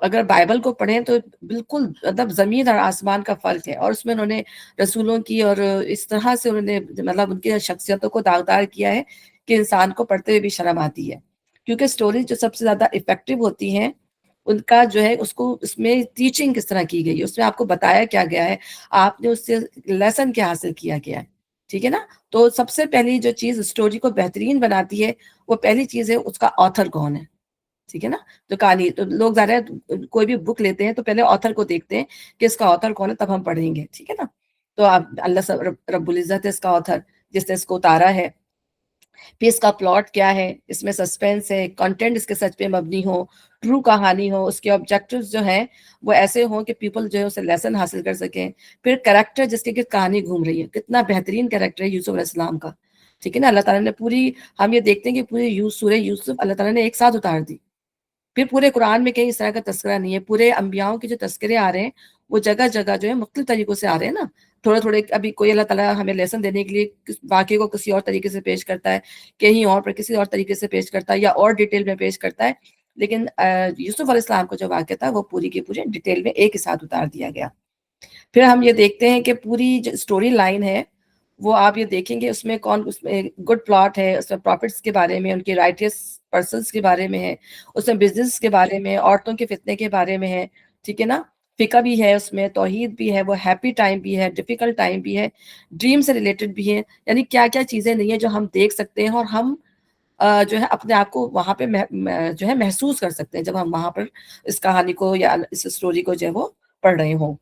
اگر بائبل کو پڑھیں تو بالکل مطلب زمین اور آسمان کا فرق ہے، اور اس میں انہوں نے رسولوں کی اور اس طرح سے انہوں نے مطلب ان کی شخصیتوں کو داغدار کیا ہے کہ انسان کو پڑھتے ہوئے بھی شرم آتی ہے، کیونکہ سٹوری جو سب سے زیادہ افیکٹو ہوتی ہیں ان کا جو ہے اس میں ٹیچنگ کس طرح کی گئی ہے، اس میں آپ کو بتایا کیا گیا ہے، آپ نے اس سے لیسن کیا حاصل کیا گیا ہے، ٹھیک ہے نا؟ تو سب سے پہلی جو چیز اسٹوری کو بہترین بناتی ہے وہ پہلی چیز ہے اس کا آتھر کون ہے، ٹھیک ہے نا؟ تو کہانی تو لوگ ظاہر کوئی بھی بک لیتے ہیں تو پہلے آتھر کو دیکھتے ہیں کہ اس کا آتھر کون ہے، تب ہم پڑھیں گے، ٹھیک ہے نا؟ تو آپ اللہ رب العزت ہے اس کا آتھر جس نے اس کو اتارا ہے، پھر اس کا پلاٹ کیا ہے، اس میں سسپینس ہے، کنٹینٹ اس کے سچ پہ مبنی ہو، ٹرو کہانی ہو، اس کے آبجیکٹیوز جو ہیں وہ ایسے ہوں کہ پیپل جو ہے اسے لیسن حاصل کر سکیں، پھر کریکٹر جس کے کہانی گھوم رہی ہے، کتنا بہترین کریکٹر ہے یوسف علیہ السلام کا، ٹھیک ہے نا؟ اللہ تعالیٰ نے پوری، ہم یہ دیکھتے ہیں کہ پوری سورہ یوسف اللہ تعالیٰ نے ایک ساتھ اتار دی، پھر پورے قرآن میں کہیں اس طرح کا تذکرہ نہیں ہے، پورے انبیاؤں کے جو تذکرے آ رہے ہیں وہ جگہ جگہ جو ہے مختلف طریقوں سے آ رہے ہیں نا، تھوڑے تھوڑے، ابھی کوئی اللہ تعالیٰ ہمیں لیسن دینے کے لیے واقعے کو کسی اور طریقے سے پیش کرتا ہے، کہیں اور پر کسی اور طریقے سے پیش کرتا ہے یا اور ڈیٹیل میں پیش کرتا ہے، لیکن یوسف علیہ السلام کا جو واقعہ تھا وہ پوری کی پوری ڈیٹیل میں ایک ہی ساتھ اتار دیا گیا۔ پھر ہم یہ دیکھتے ہیں کہ پوری جو اسٹوری لائن ہے وہ آپ یہ دیکھیں گے اس میں اس میں گڈ پلاٹ ہے، اس میں پروفٹس کے بارے میں، ان کے رائٹس پرسنس کے بارے میں ہے، اس میں بزنس کے بارے میں، عورتوں کے فتنے کے بارے میں ہے، ٹھیک ہے نا؟ فقہ بھی ہے، اس میں توحید بھی ہے، وہ ہیپی ٹائم بھی ہے، ڈیفیکلٹ ٹائم بھی ہے، ڈریم سے ریلیٹڈ بھی ہے، یعنی کیا کیا چیزیں نہیں ہیں جو ہم دیکھ سکتے ہیں اور ہم جو ہے اپنے آپ کو وہاں پہ جو ہے محسوس کر سکتے ہیں جب ہم وہاں پر اس کہانی کو یا اس اسٹوری کو جو ہے وہ پڑھ رہے ہوں۔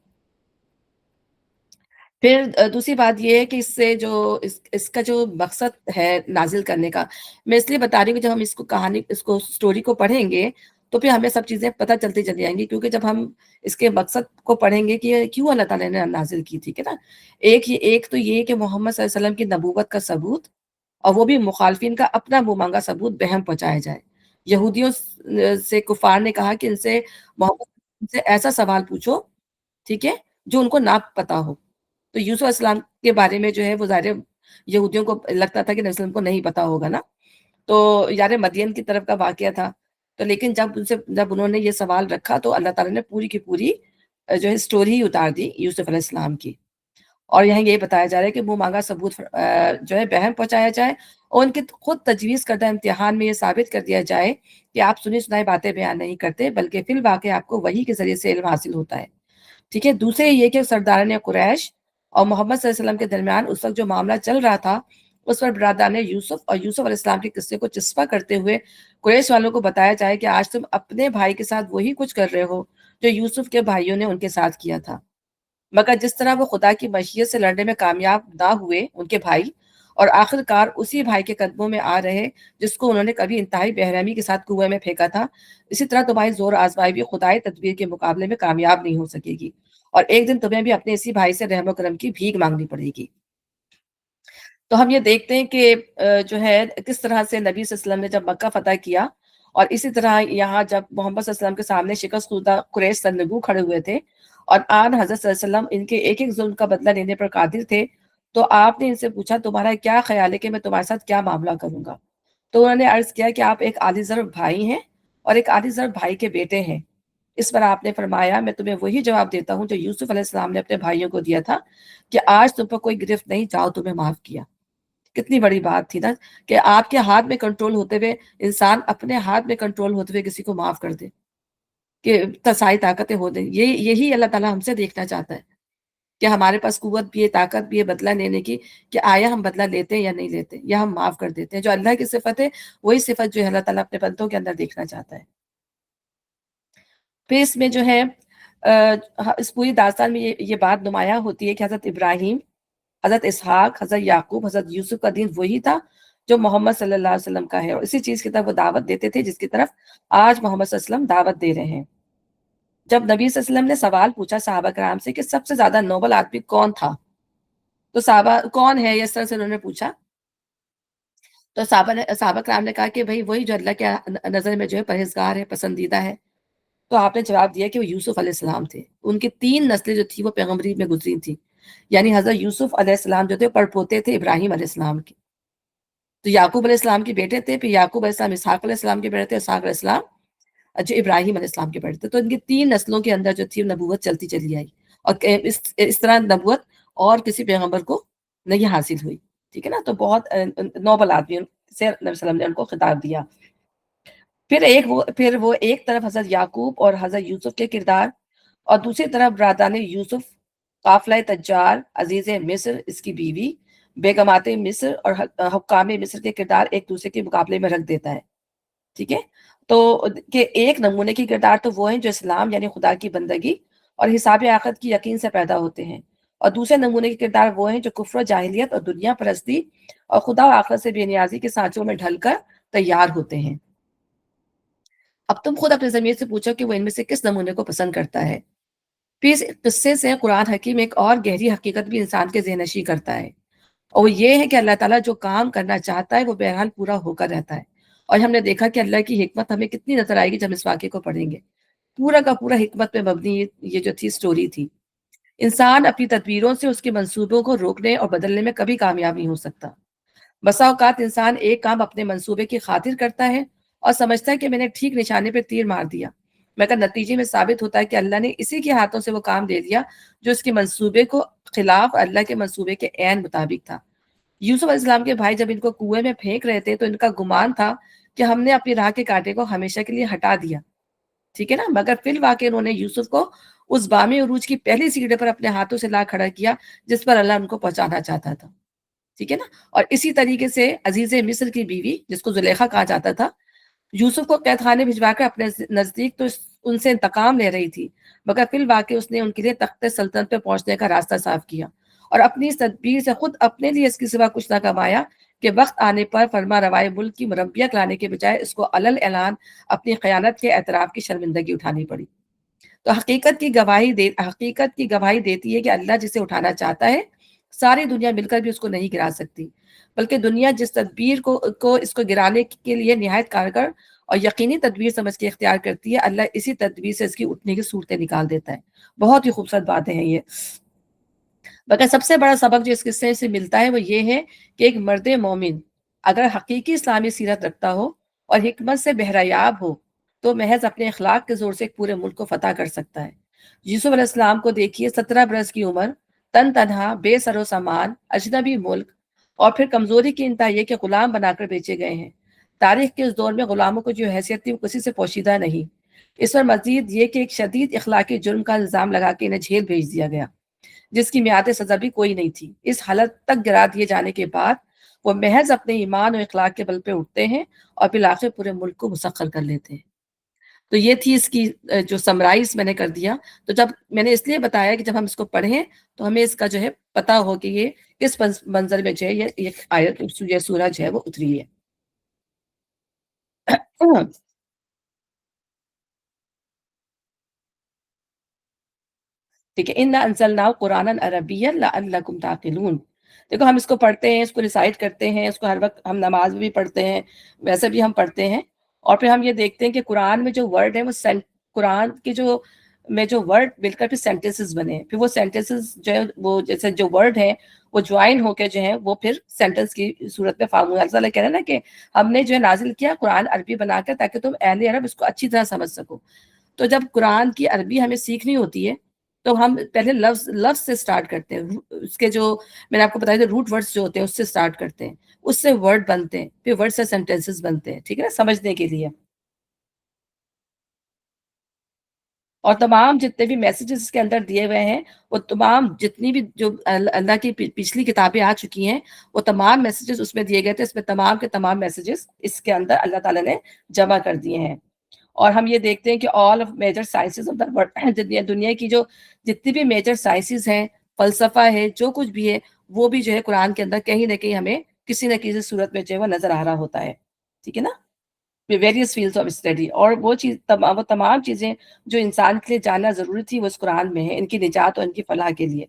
پھر دوسری بات یہ ہے کہ اس سے جو اس کا جو مقصد ہے نازل کرنے کا، میں اس لیے بتا رہی ہوں کہ جب ہم اس کو کہانی، اس کو اسٹوری کو پڑھیں گے تو پھر ہمیں سب چیزیں پتہ چلتی چلی جائیں گی، کیونکہ جب ہم اس کے مقصد کو پڑھیں گے کہ یہ کیوں اللہ تعالیٰ نے نازل کی، ٹھیک ہے نا؟ ایک تو یہ کہ محمد صلی اللہ علیہ وسلم کی نبوت کا ثبوت، اور وہ بھی مخالفین کا اپنا منہ مانگا ثبوت بہم پہنچایا جائے۔ یہودیوں سے کفار نے کہا کہ ان سے محمد سے ایسا سوال پوچھو، ٹھیک ہے، جو ان کو نہ پتا ہو۔ تو یوسف علیہ السلام کے بارے میں جو ہے وہ ظاہر یہودیوں کو لگتا تھا کہ نبی صلی اللہ علیہ وسلم کو نہیں پتا ہوگا نا، تو یار مدین کی طرف کا واقعہ تھا، تو لیکن جب انہوں نے یہ سوال رکھا تو اللہ تعالیٰ نے پوری کی پوری جو ہے اسٹوری ہی اتار دی یوسف علیہ السلام کی، اور یہاں یہ بتایا جا رہا ہے کہ منہ مانگا ثبوت جو ہے بہم پہنچایا جائے، اور ان کے خود تجویز کردہ امتحان میں یہ ثابت کر دیا جائے کہ آپ سنی سنائی باتیں بیان نہیں کرتے، بلکہ فی الواقع آپ کو وحی کے ذریعے سے علم حاصل ہوتا ہے، ٹھیک ہے؟ دوسرے یہ کہ سرداران قریش اور محمد صلی اللہ علیہ وسلم کے درمیان اس وقت جو معاملہ چل رہا تھا اس پر برادران یوسف اور یوسف علیہ السلام کے قصے کو چسپا کرتے ہوئے قریش والوں کو بتایا جائے کہ آج تم اپنے بھائی کے ساتھ وہی کچھ کر رہے ہو جو یوسف کے بھائیوں نے ان کے ساتھ کیا تھا، مگر جس طرح وہ خدا کی مشیت سے لڑنے میں کامیاب نہ ہوئے ان کے بھائی، اور آخر کار اسی بھائی کے قدموں میں آ رہے جس کو انہوں نے کبھی انتہائی بے رحمی کے ساتھ کنویں میں پھینکا تھا، اسی طرح تمہاری زور آزمائی بھی خدائی تدبیر کے مقابلے میں کامیاب نہیں ہو سکے گی، اور ایک دن تمہیں بھی اپنے اسی بھائی سے رحم و کرم کی بھیک مانگنی پڑے گی۔ تو ہم یہ دیکھتے ہیں کہ جو ہے کس طرح سے نبی صلی اللہ علیہ وسلم نے جب مکہ فتح کیا، اور اسی طرح یہاں جب محمد صلی اللہ علیہ وسلم کے سامنے شکست خوردہ قریش سرنگوں کھڑے ہوئے تھے اور آن حضرت صلی اللہ علیہ وسلم ان کے ایک ایک ظلم کا بدلہ لینے پر قادر تھے، تو آپ نے ان سے پوچھا تمہارا کیا خیال ہے کہ میں تمہارے ساتھ کیا معاملہ کروں گا؟ تو انہوں نے عرض کیا کہ آپ ایک عالی ضرب بھائی ہیں اور ایک عالی ضرب بھائی کے بیٹے ہیں۔ اس پر آپ نے فرمایا میں تمہیں وہی جواب دیتا ہوں جو یوسف علیہ السلام نے اپنے بھائیوں کو دیا تھا کہ آج تم پر کوئی گرفت نہیں، جاؤ تمہیں معاف کیا۔ کتنی بڑی بات تھی نا کہ آپ کے ہاتھ میں کنٹرول ہوتے ہوئے انسان اپنے ہاتھ میں کنٹرول ہوتے ہوئے کسی کو معاف کر دے، کہ تسائی طاقتیں ہو دیں، یہی اللہ تعالیٰ ہم سے دیکھنا چاہتا ہے کہ ہمارے پاس قوت بھی ہے، طاقت بھی ہے بدلہ لینے کی، کہ آیا ہم بدلہ لیتے ہیں یا نہیں لیتے، یا ہم معاف کر دیتے ہیں۔ جو اللہ کی صفت ہے وہی صفت جو ہے اللہ تعالیٰ اپنے بندوں کے اندر دیکھنا چاہتا ہے۔ پھر اس میں جو ہے اس پوری داستان میں یہ بات نمایاں ہوتی ہے کہ حضرت ابراہیم، حضرت اسحاق، حضرت یعقوب، حضرت یوسف کا دین وہی تھا جو محمد صلی اللہ علیہ وسلم کا ہے، اور اسی چیز کی طرف وہ دعوت دیتے تھے جس کی طرف آج محمد صلی اللہ علیہ وسلم دعوت دے رہے ہیں۔ جب نبی صلی اللہ علیہ وسلم نے سوال پوچھا صحابہ کرام سے کہ سب سے زیادہ نوبل آدمی کون تھا، تو صحابہ کون ہے اس طرح سے انہوں نے پوچھا، تو صحابہ کرام نے کہا کہ بھئی وہی جو اللہ کے نظر میں جو ہے پرہیزگار ہے، پسندیدہ ہے۔ تو آپ نے جواب دیا کہ وہ یوسف علیہ السلام تھے، ان کی 3 نسلیں جو تھی وہ پیغمبری میں گزری تھیں، یعنی حضرت یوسف علیہ السلام جو تھے پڑپوتے تھے ابراہیم علیہ السلام کے، تو یعقوب علیہ السلام کے بیٹے تھے، پھر یعقوب علیہ السلام اسحاق علیہ السلام کے بیٹے تھے، اسحاق علیہ السلام جو ابراہیم علیہ السلام کے بیٹے تھے. تو ان کی 3 نسلوں کے اندر جو تھی نبوت چلتی چلی آئی, اور اس طرح نبوت اور کسی پیغمبر کو نہیں حاصل ہوئی. ٹھیک ہے نا, تو بہت نوبل آدمی سے نبی صلی اللہ علیہ وسلم نے ان کو خطاب دیا. پھر وہ ایک طرف حضرت یعقوب اور حضرت یوسف کے کردار, اور دوسری طرف برادران یوسف, قافلہ تجار, عزیز مصر اس کی بیوی, بیگمات مصر اور حکام مصر کے کردار ایک دوسرے کے مقابلے میں رکھ دیتا ہے. ٹھیک ہے, تو کہ ایک نمونے کی کردار تو وہ ہیں جو اسلام یعنی خدا کی بندگی اور حساب آخرت کی یقین سے پیدا ہوتے ہیں, اور دوسرے نمونے کی کردار وہ ہیں جو کفر و جاہلیت اور دنیا پرستی اور خدا و آخرت سے بے نیازی کے سانچوں میں ڈھل کر تیار ہوتے ہیں. اب تم خود اپنے ضمیر سے پوچھو کہ وہ ان میں سے کس نمونے کو پسند کرتا ہے. پھر اس قصے سے قرآن حکیم ایک اور گہری حقیقت بھی انسان کے ذہن نشیں کرتا ہے, اور وہ یہ ہے کہ اللہ تعالیٰ جو کام کرنا چاہتا ہے وہ بہرحال پورا ہو کر رہتا ہے. اور ہم نے دیکھا کہ اللہ کی حکمت ہمیں کتنی نظر آئے گی جب اس واقعے کو پڑھیں گے. پورا کا پورا حکمت پہ مبنی یہ جو تھی سٹوری تھی. انسان اپنی تدبیروں سے اس کے منصوبوں کو روکنے اور بدلنے میں کبھی کامیاب نہیں ہو سکتا. بسا اوقات انسان ایک کام اپنے منصوبے کی خاطر کرتا ہے اور سمجھتا ہے کہ میں نے ٹھیک نشانے پہ تیر مار دیا, مگر نتیجے میں ثابت ہوتا ہے کہ اللہ نے اسی کے ہاتھوں سے وہ کام دے دیا جو اس کے منصوبے کو خلاف اللہ کے منصوبے کے عین مطابق تھا. یوسف علیہ السلام کے بھائی جب ان کو کنویں میں پھینک رہے تھے تو ان کا گمان تھا کہ ہم نے اپنی راہ کے کانٹے کو ہمیشہ کے لیے ہٹا دیا. ٹھیک ہے نا, مگر فی الواقع انہوں نے یوسف کو اس بامی عروج کی پہلی سیڑھی پر اپنے ہاتھوں سے لا کھڑا کیا جس پر اللہ ان کو پہنچانا چاہتا تھا. ٹھیک ہے نا, اور اسی طریقے سے عزیز مصر کی بیوی جس کو زلیخا کہا جاتا تھا, یوسف کو قید خانے بھجوا کر اپنے نزدیک تو ان سے انتقام لے رہی تھی, مگر فی الواقع اس نے ان کے لیے تخت سلطنت پہ پہنچنے کا راستہ صاف کیا, اور اپنی اس تدبیر سے خود اپنے لیے اس کی سوا کچھ نہ کمایا کہ وقت آنے پر فرما روائے ملک کی مربیت لانے کے بجائے اس کو علل اعلان اپنی خیانت کے اعتراف کی شرمندگی اٹھانی پڑی. تو حقیقت کی گواہی دیتی ہے کہ اللہ جسے اٹھانا چاہتا ہے ساری دنیا مل کر بھی اس کو نہیں گرا سکتی, بلکہ دنیا جس تدبیر کو اس کو گرانے کے لیے نہایت کارگر اور یقینی تدبیر سمجھ کے اختیار کرتی ہے, اللہ اسی تدبیر سے اس کی اٹھنے کی صورتیں نکال دیتا ہے. بہت ہی خوبصورت باتیں ہیں یہ. مگر سب سے بڑا سبق جو اس قصے سے ملتا ہے وہ یہ ہے کہ ایک مرد مومن اگر حقیقی اسلامی سیرت رکھتا ہو اور حکمت سے بہریاب ہو تو محض اپنے اخلاق کے زور سے ایک پورے ملک کو فتح کر سکتا ہے. یوسف علیہ السلام کو دیکھیے, 17 برس کی عمر, تن تنہا, بے سر و سامان, اجنبی ملک, اور پھر کمزوری کی انتہا یہ کہ غلام بنا کر بیچے گئے ہیں. تاریخ کے اس دور میں غلاموں کو جو حیثیت تھی وہ کسی سے پوشیدہ نہیں. اس پر مزید یہ کہ ایک شدید اخلاقی جرم کا الزام لگا کے انہیں جیل بھیج دیا گیا جس کی میعاد سزا بھی کوئی نہیں تھی. اس حالت تک گرا دیے جانے کے بعد وہ محض اپنے ایمان اور اخلاق کے بل پہ اٹھتے ہیں اور بالآخر پورے ملک کو مسخر کر لیتے ہیں. تو یہ تھی اس کی جو سمرائز میں نے کر دیا. تو جب میں نے اس لیے بتایا کہ جب ہم اس کو پڑھیں تو ہمیں اس کا جو ہے پتہ ہو کہ یہ کس منظر میں جو ہے یہ آیت یہ سورہ جو ہے وہ اتری ہے. ٹھیک ہے, اِنَّا أَنزَلْنَاهُ قُرْآنًا عَرَبِيًّا لَعَلَّكُمْ تَعْقِلُونَ. دیکھو ہم اس کو پڑھتے ہیں, اس کو ریسائٹ کرتے ہیں, اس کو ہر وقت ہم نماز میں بھی پڑھتے ہیں, ویسے بھی ہم پڑھتے ہیں, اور پھر ہم یہ دیکھتے ہیں کہ قرآن میں جو ورڈ ہے وہ قرآن کے جو ورڈ مل کر پھر سینٹنسز بنے ہیں. پھر وہ سینٹنسز جو ہے وہ جیسے جو ورڈ ہیں وہ جوائن ہو کے جو ہیں وہ پھر سینٹنس کی صورت میں فارم ہوا. اللہ کہہ رہے ہیں نا کہ ہم نے جو ہے نازل کیا قرآن عربی بنا کر تاکہ تم اہل عرب اس کو اچھی طرح سمجھ سکو. تو جب قرآن کی عربی ہمیں سیکھنی ہوتی ہے تو ہم پہلے لفظ سے سٹارٹ کرتے ہیں. اس کے جو میں نے آپ کو بتایا تھا روٹ ورڈز جو ہوتے ہیں اس سے سٹارٹ کرتے ہیں, اس سے ورڈ بنتے ہیں, پھر ورڈ سے سینٹینسز بنتے ہیں. ٹھیک ہے نا, سمجھنے کے لیے. اور تمام جتنے بھی میسیجز اس کے اندر دیے ہوئے ہیں وہ تمام جتنی بھی جو اللہ کی پچھلی کتابیں آ چکی ہیں وہ تمام میسیجز اس میں دیے گئے تھے. اس میں تمام کے تمام میسیجز اس کے اندر اللہ تعالیٰ نے جمع کر دیے ہیں. اور ہم یہ دیکھتے ہیں کہ all of major sciences of the world, دنیا کی جو جتنی بھی میجر سائنسز ہیں, فلسفہ ہے, جو کچھ بھی ہے وہ بھی جو ہے قرآن کے اندر کہیں نہ کہیں ہمیں کسی نہ کسی صورت میں جو ہے وہ نظر آ رہا ہوتا ہے. ٹھیک ہے نا, ویریس فیلڈس آف اسٹڈی. اور وہ تمام چیزیں جو انسان کے لیے جاننا ضروری تھی وہ اس قرآن میں ہے, ان کی نجات اور ان کی فلاح کے لیے.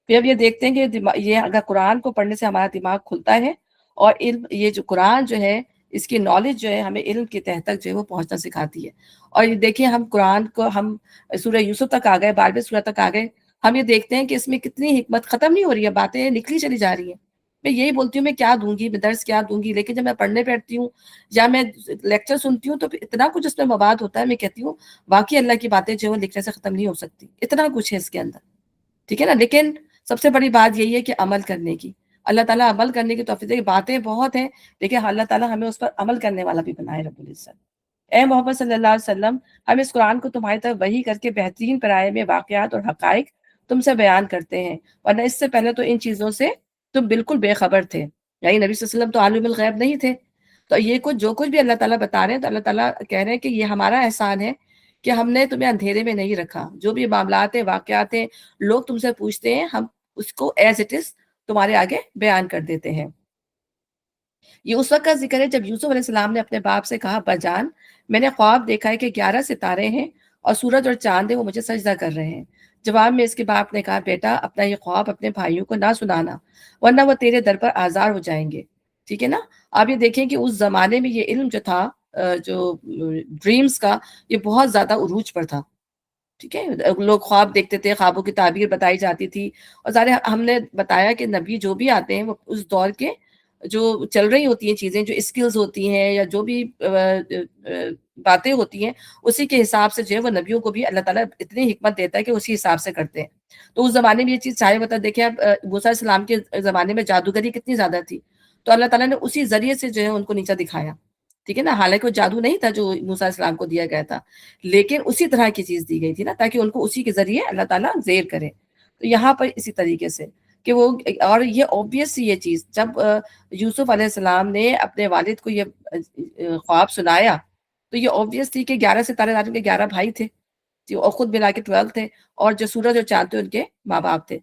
پھر اب یہ دیکھتے ہیں کہ یہ اگر قرآن کو پڑھنے سے ہمارا دماغ کھلتا ہے اور علم یہ جو قرآن جو ہے اس کی نالج جو ہے ہمیں علم کی تہ تک جو ہے وہ پہنچنا سکھاتی ہے. اور یہ دیکھیں ہم قرآن کو ہم سورہ یوسف تک آ گئے, 12ویں سورہ تک آ گئے, ہم یہ دیکھتے ہیں کہ اس میں کتنی حکمت ختم نہیں ہو رہی ہے, باتیں نکلی چلی جا رہی ہیں. میں یہی بولتی ہوں میں کیا دوں گی، میں درس کیا دوں گی، لیکن جب میں پڑھنے بیٹھتی ہوں یا میں لیکچر سنتی ہوں تو پھر اتنا کچھ اس میں مواد ہوتا ہے، میں کہتی ہوں واقعی اللہ کی باتیں جو ہے وہ لکھنے سے ختم نہیں ہو سکتی، اتنا کچھ ہے اس کے اندر، ٹھیک ہے نا. لیکن سب سے بڑی بات یہی ہے کہ عمل کرنے کی، اللہ تعالیٰ عمل کرنے کی توفیق دے. باتیں بہت ہیں لیکن اللہ تعالیٰ ہمیں اس پر عمل کرنے والا بھی بنائے رب العزت. اے محمد صلی اللہ علیہ وسلم، ہم اس قرآن کو تمہاری طرف وحی کر کے بہترین پیرائے میں واقعات اور حقائق تم سے بیان کرتے ہیں، ورنہ اس سے پہلے تو ان چیزوں سے تم بالکل بے خبر تھے. یعنی نبی صلی اللہ علیہ وسلم تو عالم الغیب نہیں تھے. تو یہ کچھ جو کچھ بھی اللہ تعالیٰ بتا رہے ہیں تو اللہ تعالیٰ کہہ رہے ہیں کہ یہ ہمارا احسان ہے کہ ہم نے تمہیں اندھیرے میں نہیں رکھا. جو بھی معاملات ہیں، واقعات ہیں، لوگ تم سے پوچھتے ہیں، ہم اس کو ایز اٹ از تمہارے آگے بیان کر دیتے ہیں. یہ اس وقت کا ذکر ہے جب یوسف علیہ السلام نے اپنے باپ سے کہا بجان میں نے خواب دیکھا ہے کہ 11 ستارے ہیں اور سورج اور چاند ہیں، وہ مجھے سجدہ کر رہے ہیں. جواب میں اس کے باپ نے کہا بیٹا اپنا یہ خواب اپنے بھائیوں کو نہ سنانا ورنہ وہ تیرے در پر آزار ہو جائیں گے. ٹھیک ہے نا. آپ یہ دیکھیں کہ اس زمانے میں یہ علم جو تھا جو ڈریمز کا، یہ بہت زیادہ عروج پر تھا. ٹھیک ہے. لوگ خواب دیکھتے تھے، خوابوں کی تعبیر بتائی جاتی تھی. اور ظاہر ہم نے بتایا کہ نبی جو بھی آتے ہیں وہ اس دور کے جو چل رہی ہوتی ہیں چیزیں، جو اسکلز ہوتی ہیں یا جو بھی باتیں ہوتی ہیں، اسی کے حساب سے جو ہے وہ نبیوں کو بھی اللہ تعالیٰ اتنی حکمت دیتا ہے کہ اسی حساب سے کرتے ہیں. تو اس زمانے میں یہ چیز چاہے بتا دیکھیں اب موسیٰ علیہ السلام کے زمانے میں جادوگری کتنی زیادہ تھی، تو اللہ تعالیٰ نے اسی ذریعے سے جو ہے ان کو نیچا دکھایا. ٹھیک ہے نا. حالانکہ وہ جادو نہیں تھا جو موسیٰ علیہ السلام کو دیا گیا تھا، لیکن اسی طرح کی چیز دی گئی تھی نا، تاکہ ان کو اسی کے ذریعے اللہ تعالیٰ زیر کرے. تو یہاں پر اسی طریقے سے کہ وہ، اور یہ obvious یہ چیز جب یوسف علیہ السلام نے اپنے والد کو یہ خواب سنایا تو یہ obvious تھی کہ 11 ستارے داروں کے 11 بھائی تھے اور خود ملا کے 12 تھے، اور جو سورج اور چاند تھے ان کے ماں باپ تھے.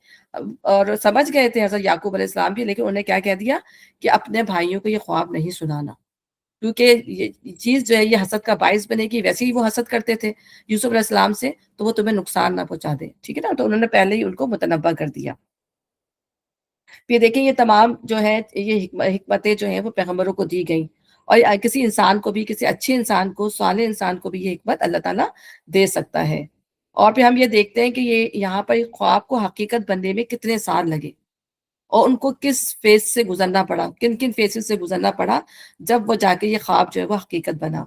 اور سمجھ گئے تھے حضرت یعقوب علیہ السلام بھی، لیکن انہوں نے کیا کہہ دیا کہ اپنے بھائیوں کو یہ خواب نہیں سنانا، کیونکہ یہ چیز جو ہے یہ حسد کا باعث بنے گی. ویسے ہی وہ حسد کرتے تھے یوسف علیہ السلام سے، تو وہ تمہیں نقصان نہ پہنچا دے. ٹھیک ہے نا. تو انہوں نے پہلے ہی ان کو متنبع کر دیا. پھر دیکھیں یہ تمام جو ہے یہ حکمتیں جو ہیں وہ پیغمبروں کو دی گئیں، اور کسی انسان کو بھی، کسی اچھے انسان کو، صالح انسان کو بھی یہ حکمت اللہ تعالیٰ دے سکتا ہے. اور پھر ہم یہ دیکھتے ہیں کہ یہ یہاں پر خواب کو حقیقت بننے میں کتنے سال لگے اور ان کو کس فیز سے گزرنا پڑا، کن کن فیزز سے گزرنا پڑا جب وہ جا کے یہ خواب جو ہے وہ حقیقت بنا.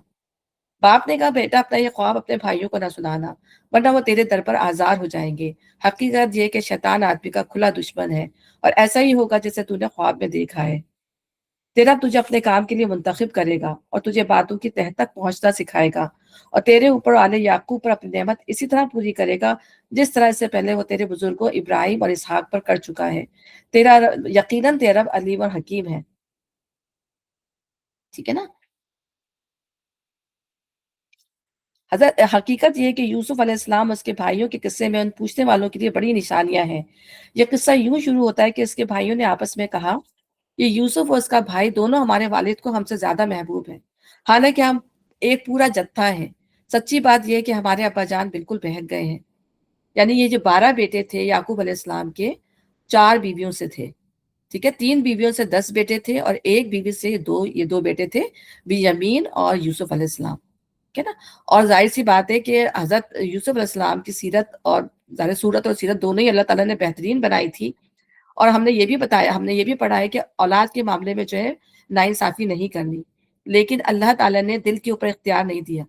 باپ نے کہا بیٹا اپنا یہ خواب اپنے بھائیوں کو نہ سنانا ورنہ وہ تیرے در پر آزار ہو جائیں گے. حقیقت یہ کہ شیطان آدمی کا کھلا دشمن ہے اور ایسا ہی ہوگا جیسے تو نے خواب میں دیکھا ہے. تیرا تجھے اپنے کام کے لیے منتخب کرے گا اور تجھے باتوں کی تہ تک پہنچنا سکھائے گا، اور تیرے اوپر آل یعقوب پر اپنی نعمت اسی طرح پوری کرے گا جس طرح اس سے پہلے وہ تیرے بزرگوں ابراہیم اور اسحاق پر کر چکا ہے. یقیناً تیرا رب علیم اور حکیم ہے. ٹھیک ہے نا. حضرت حقیقت یہ ہے کہ یوسف علیہ السلام اس کے بھائیوں کے قصے میں ان پوچھنے والوں کے لیے بڑی نشانیاں ہیں. یہ قصہ یوں شروع ہوتا ہے کہ اس کے بھائیوں نے آپس میں کہا یہ یوسف اور اس کا بھائی دونوں ہمارے والد کو ہم سے زیادہ محبوب ہیں، حالانکہ ہم ایک پورا جتھا ہے. سچی بات یہ ہے کہ ہمارے ابا جان بالکل بہک گئے ہیں. یعنی یہ جو 12 بیٹے تھے یعقوب علیہ السلام کے، 4 بیویوں سے تھے. ٹھیک ہے. 3 بیویوں سے 10 بیٹے تھے اور ایک بیوی سے یہ دو بیٹے تھے، بنیامین اور یوسف علیہ السلام. ٹھیک ہے نا. اور ظاہر سی بات ہے کہ حضرت یوسف علیہ السلام کی سیرت اور ظاہر صورت اور سیرت دونوں ہی اللہ تعالیٰ نے بہترین بنائی تھی. اور ہم نے یہ بھی بتایا، ہم نے یہ بھی پڑھا ہے کہ اولاد کے معاملے میں جو ہے ناانصافی نہیں کرنی، لیکن اللہ تعالیٰ نے دل کے اوپر اختیار نہیں دیا.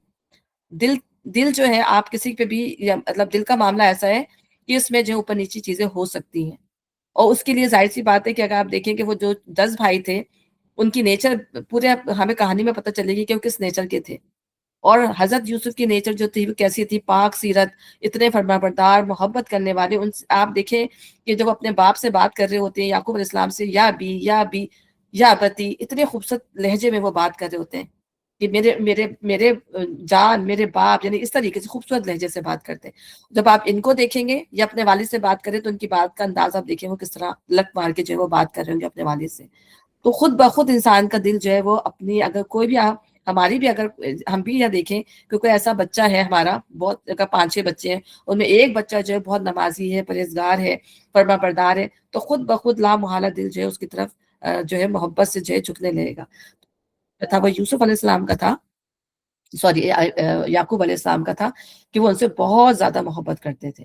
دل دل جو ہے آپ کسی پہ بھی، مطلب دل کا معاملہ ایسا ہے کہ اس میں جو اوپر نیچی چیزیں ہو سکتی ہیں. اور اس کے لیے ظاہر سی بات ہے کہ اگر آپ دیکھیں کہ وہ جو 10 بھائی تھے ان کی نیچر پورے ہمیں کہانی میں پتہ چلے گی کہ وہ کس نیچر کے تھے. اور حضرت یوسف کی نیچر جو تھی وہ کیسی تھی، پاک سیرت، اتنے فرما بردار، محبت کرنے والے. ان آپ دیکھیں کہ جب اپنے باپ سے بات کر رہے ہوتے ہیں یعقوب علیہ السلام سے، یا بتی، اتنے خوبصورت لہجے میں وہ بات کر رہے ہوتے ہیں کہ میرے میرے میرے جان، میرے باپ، یعنی اس طریقے سے خوبصورت لہجے سے بات کرتے ہیں. جب آپ ان کو دیکھیں گے یا اپنے والد سے بات کریں تو ان کی بات کا انداز آپ دیکھیں وہ کس طرح لک مار کے جو ہے وہ بات کر رہے ہوں گے اپنے والد سے. تو خود بخود انسان کا دل جو ہے وہ اپنی، اگر کوئی بھی ہماری بھی، اگر ہم بھی یہ دیکھیں کہ کوئی ایسا بچہ ہے ہمارا، بہت اگر 5-6 بچے ہیں ان میں ایک بچہ جو ہے بہت نمازی ہے، پرہیزگار ہے، فرما بردار ہے، تو خود بخود لا محالہ دل جو ہے اس کی طرف جو ہے محبت سے جو ہے جھکنے لگے گا. تھا وہ یوسف علیہ السلام کا تھا، سوری یعقوب علیہ السلام کا تھا، کہ وہ ان سے بہت زیادہ محبت کرتے تھے.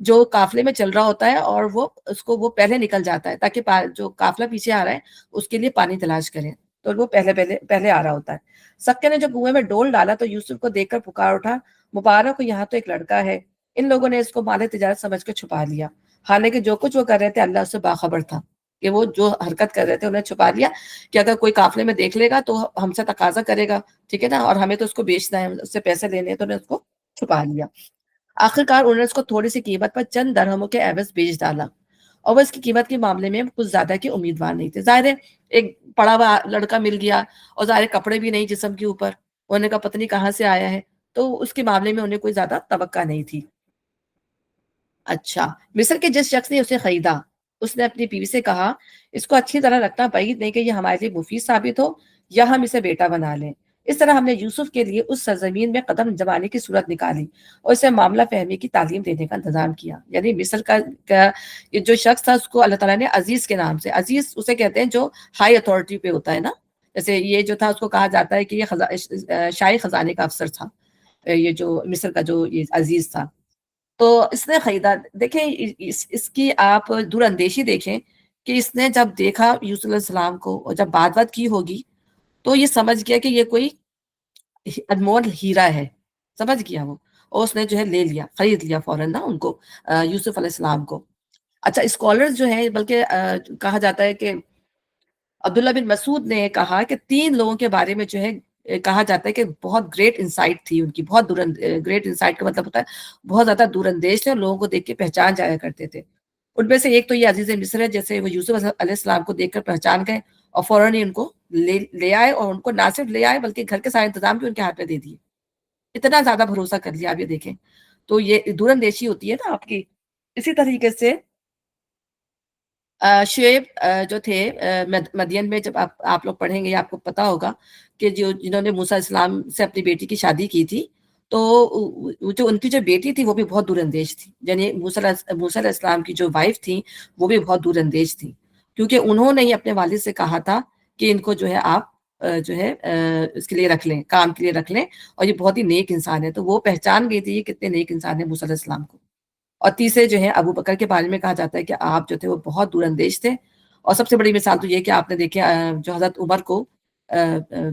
جو قافلے میں چل رہا ہوتا ہے اور وہ پہلے نکل جاتا ہے تاکہ جو قافلہ پیچھے آ رہا ہے اس کے لیے پانی تلاش کریں، تو وہ پہلے آ رہا ہوتا ہے۔ سکے نے جو کنویں میں ڈول ڈالا تو یوسف کو دیکھ کر پکار اٹھا، مبارک ہو، یہاں تو ایک لڑکا ہے۔ ان لوگوں نے اس کو مال تجارت سمجھ کے چھپا لیا، حالانکہ جو کچھ وہ کر رہے تھے اللہ اس سے باخبر تھا، کہ وہ جو حرکت کر رہے تھے انہیں چھپا لیا کہ اگر کوئی قافلے میں دیکھ لے گا تو ہم سے تقاضا کرے گا، ٹھیک ہے نا، اور ہمیں تو اس کو بیچنا ہے، اس سے پیسے لینے ہیں، تو انہیں اس کو چھپا لیا۔ آخرکار انہوں نے اس کو تھوڑی سی قیمت پر چند درہموں کے عوض بیچ ڈالا، اور وہ اس کی قیمت کے معاملے میں کچھ زیادہ کے امیدوار نہیں تھے۔ ظاہر ہے ایک پڑا ہوا لڑکا مل گیا، اور ظاہر کپڑے بھی نہیں جسم کے اوپر، انہوں نے کہا پتہ نہیں کہاں سے آیا ہے، تو اس کے معاملے میں انہیں کوئی زیادہ توقع نہیں تھی۔ اچھا، مصر کے جس شخص نے اسے خریدا، اس نے اپنی بیوی سے کہا، اس کو اچھی طرح رکھنا بعید نہیں کہ یہ ہمارے لیے مفید ثابت ہو یا ہم اسے بیٹا بنا لیں۔ اس طرح ہم نے یوسف کے لیے اس سرزمین میں قدم جمانے کی صورت نکالی اور اسے معاملہ فہمی کی تعلیم دینے کا انتظام کیا۔ یعنی مصر کا یہ جو شخص تھا اس کو اللہ تعالیٰ نے عزیز کے نام سے، عزیز اسے کہتے ہیں جو ہائی اتھارٹی پہ ہوتا ہے نا، جیسے یہ جو تھا اس کو کہا جاتا ہے کہ یہ شاہی خزانے کا افسر تھا، یہ جو مصر کا جو یہ عزیز تھا، تو اس نے خریدا۔ دیکھیں اس کی آپ دور اندیشی دیکھیں کہ اس نے جب دیکھا یوسف علیہ السلام کو اور جب بات کی ہوگی تو یہ سمجھ گیا کہ یہ کوئی انمول ہیرا ہے، سمجھ گیا وہ، اور اس نے جو ہے لے لیا، خرید لیا فوراً نا ان کو، یوسف علیہ السلام کو۔ اچھا، اسکالرز جو ہیں، بلکہ کہا جاتا ہے کہ عبداللہ بن مسعود نے کہا کہ 3 لوگوں کے بارے میں جو ہے کہا جاتا ہے کہ بہت گریٹ انسائٹ تھی ان کی، بہت گریٹ انسائٹ کا مطلب ہوتا ہے بہت زیادہ دور اندیش تھے اور لوگوں کو دیکھ کے پہچان جایا کرتے تھے۔ ان میں سے ایک تو یہ عزیز مصر ہے، جیسے وہ یوسف علیہ السلام کو دیکھ کر پہچان گئے اور فوراً ہی ان کو لے آئے، اور ان کو نہ صرف لے آئے بلکہ گھر کے سارے انتظام بھی ان کے ہاتھ میں دے دیے۔ اتنا زیادہ بھروسہ کر لیا، آپ یہ دیکھیں، تو یہ دور اندیشی ہوتی ہے نا آپ کی۔ اسی طریقے سے شعیب جو تھے مدین میں، جب آپ لوگ پڑھیں گے آپ کو پتا ہوگا کہ جنہوں نے موسیٰ علیہ السلام سے اپنی بیٹی کی شادی کی تھی، تو جو ان کی جو بیٹی تھی وہ بھی بہت دور اندیش تھی، یعنی موسیٰ علیہ السلام کی جو وائف تھی وہ بھی بہت دور اندیش تھی، کیونکہ انہوں نے ہی اپنے والد سے کہا تھا کہ ان کو جو ہے آپ جو ہے اس کے لیے رکھ لیں، کام کے لیے رکھ لیں، اور یہ بہت ہی نیک انسان ہے، تو وہ پہچان گئی تھی یہ کتنے نیک انسان ہیں موسیٰ علیہ السلام کو۔ اور تیسرے جو ہیں ابو بکر کے بارے میں کہا جاتا ہے کہ آپ جو تھے وہ بہت دور اندیش تھے، اور سب سے بڑی مثال تو یہ کہ آپ نے دیکھے جو حضرت عمر کو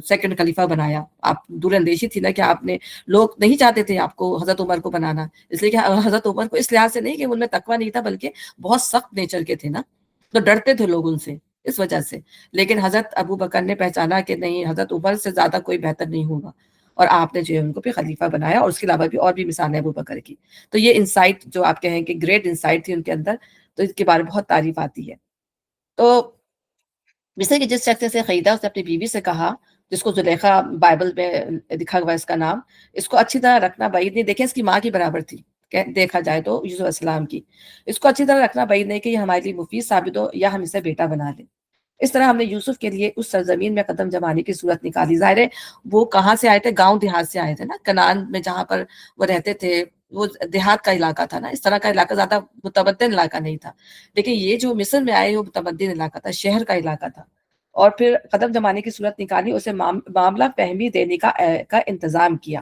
سیکنڈ خلیفہ بنایا، آپ دور اندیشی تھی نا کہ آپ نے، لوگ نہیں چاہتے تھے آپ کو حضرت عمر کو بنانا، اس لیے کہ حضرت عمر کو اس لحاظ سے نہیں کہ ان میں تقویٰ نہیں تھا بلکہ بہت سخت نیچر کے تھے نا، تو ڈرتے تھے لوگ ان سے اس وجہ سے۔ لیکن حضرت ابو بکر نے پہچانا کہ نہیں، حضرت عمر سے زیادہ کوئی بہتر نہیں ہوگا، اور آپ نے جو ہے ان کو بھی خلیفہ بنایا، اور اس کے علاوہ بھی اور بھی مثالیں ابو بکر کی۔ تو یہ انسائٹ جو آپ کہیں کہ گریٹ انسائٹ تھی ان کے اندر، تو اس کے بارے میں بہت تعریف آتی ہے۔ تو مصر کے جس شخص نے اسے خریدا، اس نے اپنی بیوی سے کہا، جس کو زلیخا بائبل میں لکھا ہوا ہے اس کا نام، اس کو اچھی طرح رکھنا بعید نہیں، دیکھیں اس کی ماں کی برابر تھی دیکھا جائے تو یوسف علیہ السلام کی، اس کو اچھی طرح رکھنا بعید نہیں کہ یہ ہمارے لیے مفید ثابت ہو یا ہم اسے بیٹا بنا لیں۔ اس طرح ہم نے یوسف کے لیے اس سرزمین میں قدم جمانے کی صورت نکالی۔ ظاہر ہے وہ کہاں سے آئے تھے، گاؤں دیہات سے آئے تھے نا، کنعان میں جہاں پر وہ رہتے تھے وہ دیہات کا علاقہ تھا نا، اس طرح کا علاقہ زیادہ متمدن علاقہ نہیں تھا، لیکن یہ جو مصر میں آئے وہ متمدن علاقہ تھا، شہر کا علاقہ تھا، اور پھر قدم جمانے کی صورت نکالی، اسے معاملہ فہمی دینے کا انتظام کیا۔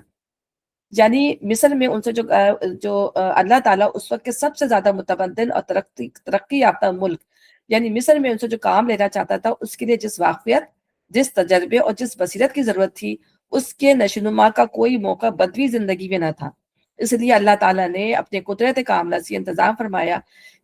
یعنی مصر میں ان سے جو اللہ تعالیٰ اس وقت کے سب سے زیادہ متمدن اور ترقی یافتہ ملک، یعنی مصر میں ان سے جو کام لینا چاہتا تھا، اس کے لیے جس واقفیت، جس تجربے اور جس بصیرت کی ضرورت تھی، اس کے نشوونما کا کوئی موقع بدوی زندگی میں نہ تھا۔ اس لیے اللہ تعالیٰ نے اپنے قدرت کاملہ سے انتظام فرمایا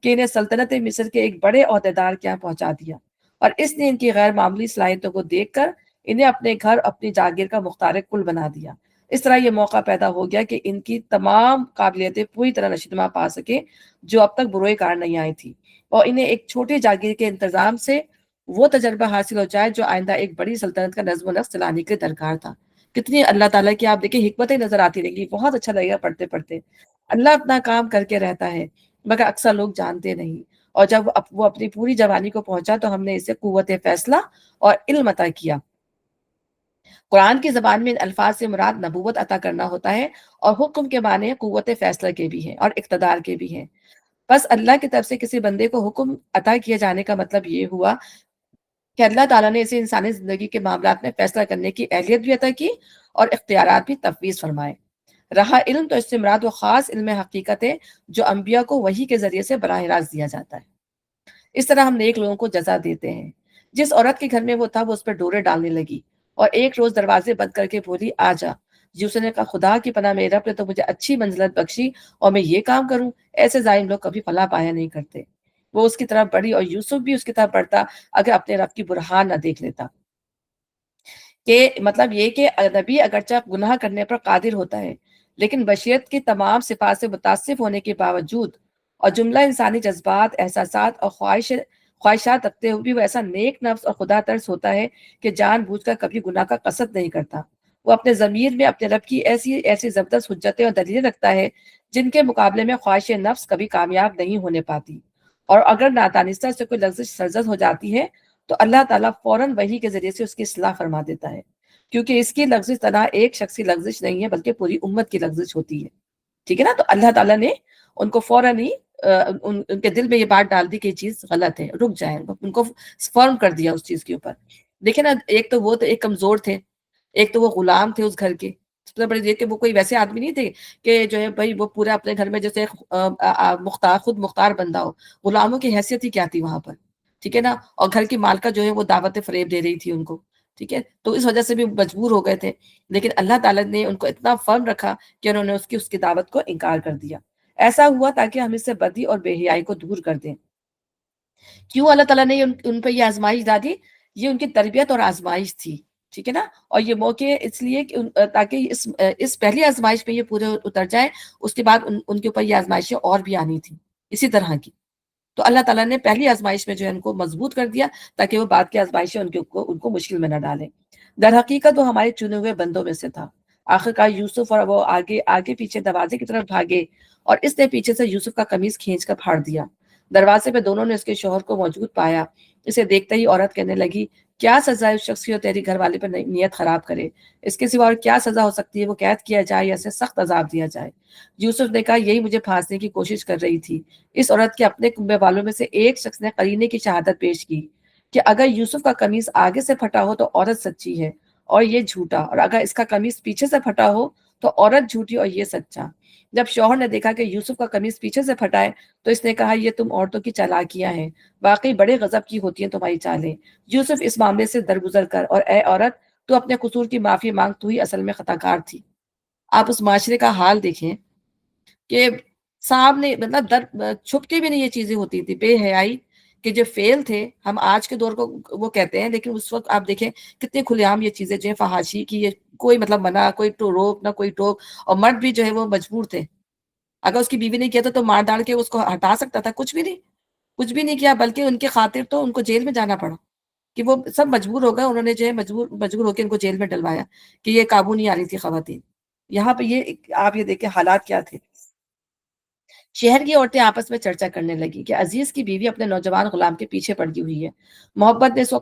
کہ انہیں سلطنت مصر کے ایک بڑے عہدیدار کے یہاں پہنچا دیا، اور اس نے ان کی غیر معمولی صلاحیتوں کو دیکھ کر انہیں اپنے گھر، اپنی جاگیر کا مختار کل بنا دیا۔ اس طرح یہ موقع پیدا ہو گیا کہ ان کی تمام قابلیتیں پوری طرح نشوونما پا سکے جو اب تک بروئے کار نہیں آئی تھی، اور انہیں ایک چھوٹی جاگیر کے انتظام سے وہ تجربہ حاصل ہو جائے جو آئندہ ایک بڑی سلطنت کا نظم و نسق چلانے کے درکار تھا۔ کتنی اللہ تعالیٰ کی آپ دیکھیں حکمتیں نظر آتی رہیں گی، بہت اچھا لگے گا پڑھتے پڑھتے۔ اللہ اپنا کام کر کے رہتا ہے مگر اکثر لوگ جانتے نہیں، اور جب وہ اپنی پوری جوانی کو پہنچا تو ہم نے اسے قوت فیصلہ اور علم عطا کیا۔ قرآن کی زبان میں ان الفاظ سے مراد نبوت عطا کرنا ہوتا ہے، اور حکم کے معنی قوت فیصلہ کے بھی ہیں اور اقتدار کے بھی ہیں۔ بس اللہ کی طرف سے کسی بندے کو حکم عطا کیے جانے کا مطلب یہ ہوا کہ اللہ تعالیٰ نے اسے انسانی زندگی کے معاملات میں فیصلہ کرنے کی اہلیت بھی عطا کی اور اختیارات بھی تفویض فرمائے۔ رہا علم، تو اس سے مراد وہ خاص علم حقیقت ہے جو انبیاء کو وحی کے ذریعے سے براہ راست دیا جاتا ہے۔ اس طرح ہم نیک لوگوں کو جزا دیتے ہیں۔ جس عورت کے گھر میں وہ تھا وہ اس پر ڈورے ڈالنے لگی اور ایک روز دروازے بند کر کے بولی آ جا۔ یوسف نے کہا خدا کی پناہ، میرے رب نے تو مجھے اچھی منزلت بخشی اور میں یہ کام کروں؟ ایسے ظالم لوگ کبھی فلاح پایا نہیں کرتے۔ وہ اس کی طرف بڑھی اور یوسف بھی اس کی طرف بڑھتا اگر اپنے رب کی برہان نہ دیکھ لیتا۔ کہ مطلب یہ کہ نبی اگرچہ گناہ کرنے پر قادر ہوتا ہے، لیکن بشریت کی تمام صفات سے متصف ہونے کے باوجود اور جملہ انسانی جذبات، احساسات اور خواہشات رکھتے ہوئے بھی وہ ایسا نیک نفس اور خدا ترس ہوتا ہے کہ جان بوجھ کر کبھی گناہ کا قصد نہیں کرتا۔ وہ اپنے ضمیر میں اپنے رب کی ایسی زبردست حجتیں اور دلیلیں رکھتا ہے جن کے مقابلے میں خواہش نفس کبھی کامیاب نہیں ہونے پاتی، اور اگر نادانستہ سے کوئی لغزش سرزد ہو جاتی ہے تو اللہ تعالیٰ فوراً وحی کے ذریعے سے اس کی اصلاح فرما دیتا ہے، کیونکہ اس کی لغزش تنہا ایک شخصی لغزش نہیں ہے بلکہ پوری امت کی لغزش ہوتی ہے۔ ٹھیک ہے نا؟ تو اللہ تعالیٰ نے ان کو فوراً ہی ان کے دل میں یہ بات ڈال دی کہ یہ چیز غلط ہے، رک جائیں، ان کو فرم کر دیا اس چیز کے اوپر۔ دیکھیں نا، ایک تو وہ تو ایک کمزور تھے، ایک تو وہ غلام تھے اس گھر کے۔ سب سے بڑی یہ کہ وہ کوئی ویسے آدمی نہیں تھے کہ جو ہے بھائی وہ پورا اپنے گھر میں جیسے خود مختار بندہ ہو۔ غلاموں کی حیثیت ہی کیا تھی وہاں پر؟ ٹھیک ہے نا؟ اور گھر کی مالکہ جو ہے وہ دعوت فریب دے رہی تھی ان کو، ٹھیک ہے؟ تو اس وجہ سے بھی مجبور ہو گئے تھے، لیکن اللہ تعالیٰ نے ان کو اتنا فرم رکھا کہ انہوں نے اس کی دعوت کو انکار کر دیا۔ ایسا ہوا تاکہ ہم اس سے بدی اور بے حیائی کو دور کر دیں۔ کیوں اللہ تعالیٰ نے ان پہ یہ آزمائش ڈالی؟ یہ ان کی تربیت اور آزمائش تھی، ٹھیک ہے نا؟ اور یہ موقع اس لیے کہ تاکہ اس پہلی آزمائش پہ یہ پورے اتر جائیں، اس کے بعد ان کے اوپر یہ آزمائشیں اور بھی آنی تھی اسی طرح کی۔ تو اللہ تعالیٰ نے پہلی آزمائش میں جو ہے ان کو مضبوط کر دیا تاکہ وہ بعد کی آزمائشیں ان کو مشکل میں نہ ڈالیں۔ در حقیقت وہ ہمارے چنے ہوئے بندوں میں سے تھا۔ آخرکار یوسف اور وہ آگے پیچھے دروازے کی طرف بھاگے اور اس نے پیچھے سے یوسف کا قمیص کھینچ کر پھاڑ دیا۔ دروازے پہ دونوں نے اس کے شوہر کو موجود پایا۔ اسے دیکھتے ہی عورت کہنے لگی کیا سزا ہے اس شخص کی جو تیری گھر والے پر نیت خراب کرے؟ اس کے سوا اور کیا سزا ہو سکتی ہے؟ وہ قید کیا جائے یا اسے سخت عذاب دیا جائے؟ یوسف نے کہا یہی مجھے پھانسنے کی کوشش کر رہی تھی۔ اس عورت کے اپنے کنبے والوں میں سے ایک شخص نے قرینے کی شہادت پیش کی کہ اگر یوسف کا قمیص آگے سے پھٹا ہو تو عورت سچی ہے اور یہ جھوٹا، اور اگر اس کا قمیص پیچھے سے پھٹا ہو تو عورت جھوٹی اور یہ سچا۔ جب شوہر نے دیکھا کہ یوسف کا قمیص پیچھے سے پھٹا ہے تو اس نے کہا یہ تم عورتوں کی چالاکیاں ہیں، واقعی بڑے غضب کی ہوتی ہیں تمہاری چالیں۔ یوسف اس معاملے سے درگزر کر، اور اے عورت تو اپنے قصور کی معافی مانگ، تو ہی اصل میں خطا کار تھی۔ آپ اس معاشرے کا حال دیکھیں کہ سامنے مطلب چھپ کے بھی نہیں یہ چیزیں ہوتی تھی، بے حیائی کے جو فعل تھے ہم آج کے دور کو وہ کہتے ہیں، لیکن اس وقت آپ دیکھیں کتنے کھلے عام یہ چیزیں جو ہے فحاشی کی، یہ کوئی مطلب منع، کوئی تو روک نہ کوئی ٹوک، اور مرد بھی جو ہے وہ مجبور تھے، اگر اس کی بیوی نے کیا تھا تو مار ڈال کے اس کو ہٹا سکتا تھا، کچھ بھی نہیں کیا، بلکہ ان کے خاطر تو ان کو جیل میں جانا پڑا کہ وہ سب مجبور ہو گئے، انہوں نے جو ہے مجبور ہو کے ان کو جیل میں ڈلوایا کہ یہ قابو نہیں آ رہی تھی خواتین۔ یہاں پہ یہ آپ یہ دیکھیں حالات کیا تھے۔ شہر کی عورتیں آپس میں چرچا کرنے لگی کہ عزیز کی بیوی اپنے نوجوان غلام کے پیچھے پڑی ہوئی ہے، محبت نے اس کو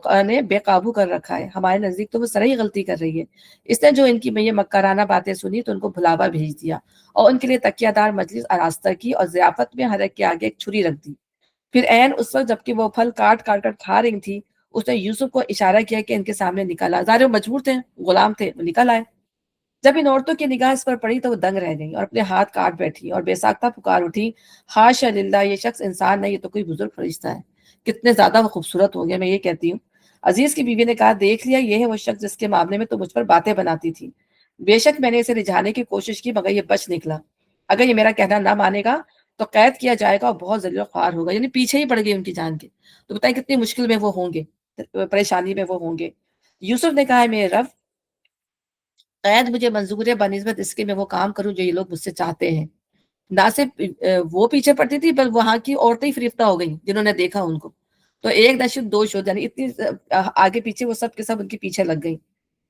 بے قابو کر رکھا ہے، ہمارے نزدیک تو وہ سرئی غلطی کر رہی ہے۔ اس نے جو ان کی یہ مکرانہ باتیں سنی تو ان کو بھلاوا بھیج دیا اور ان کے لیے تکیہ دار مجلس آراستہ کی اور ضیافت میں ہر ایک کے آگے ایک چھری رکھ دی۔ پھر عین اس وقت جبکہ وہ پھل کاٹ کاٹ کر کھا رہی تھی، اس نے یوسف کو اشارہ کیا کہ ان کے سامنے نکل آ۔ ظاہر وہ مجبور تھے، غلام تھے، وہ نکل آئے۔ جب ان عورتوں کی نگاہ اس پر پڑی تو وہ دنگ رہ گئی اور اپنے ہاتھ کاٹ بیٹھی اور بے ساختہ پکار اٹھی حاشا للہ، یہ شخص انسان نہیں، یہ تو کوئی بزرگ فرشتہ ہے۔ کتنے زیادہ وہ خوبصورت ہوں گے، میں یہ کہتی ہوں۔ عزیز کی بیوی نے کہا دیکھ لیا، یہ ہے وہ شخص جس کے معاملے میں تو مجھ پر باتیں بناتی تھی۔ بے شک میں نے اسے رجھانے کی کوشش کی مگر یہ بچ نکلا۔ اگر یہ میرا کہنا نہ مانے گا تو قید کیا جائے گا اور بہت ذلیل و خوار ہوگا، یعنی پیچھے ہی پڑ گئی ان کی جان کے۔ تو بتائیں کتنی مشکل میں وہ ہوں گے، پریشانی میں وہ ہوں گے۔ یوسف نے کہا ہے میرے رب، قید مجھے منظور ہے بنسبت اس کے میں وہ کام کروں جو یہ لوگ مجھ سے چاہتے ہیں۔ نہ صرف وہ پیچھے پڑتی تھی بل وہاں کی عورتیں ہی فریفتہ ہو گئیں جنہوں نے دیکھا ان کو۔ تو ایک نشد دو شد، یعنی اتنی آگے پیچھے وہ سب کے سب ان کے پیچھے لگ گئی۔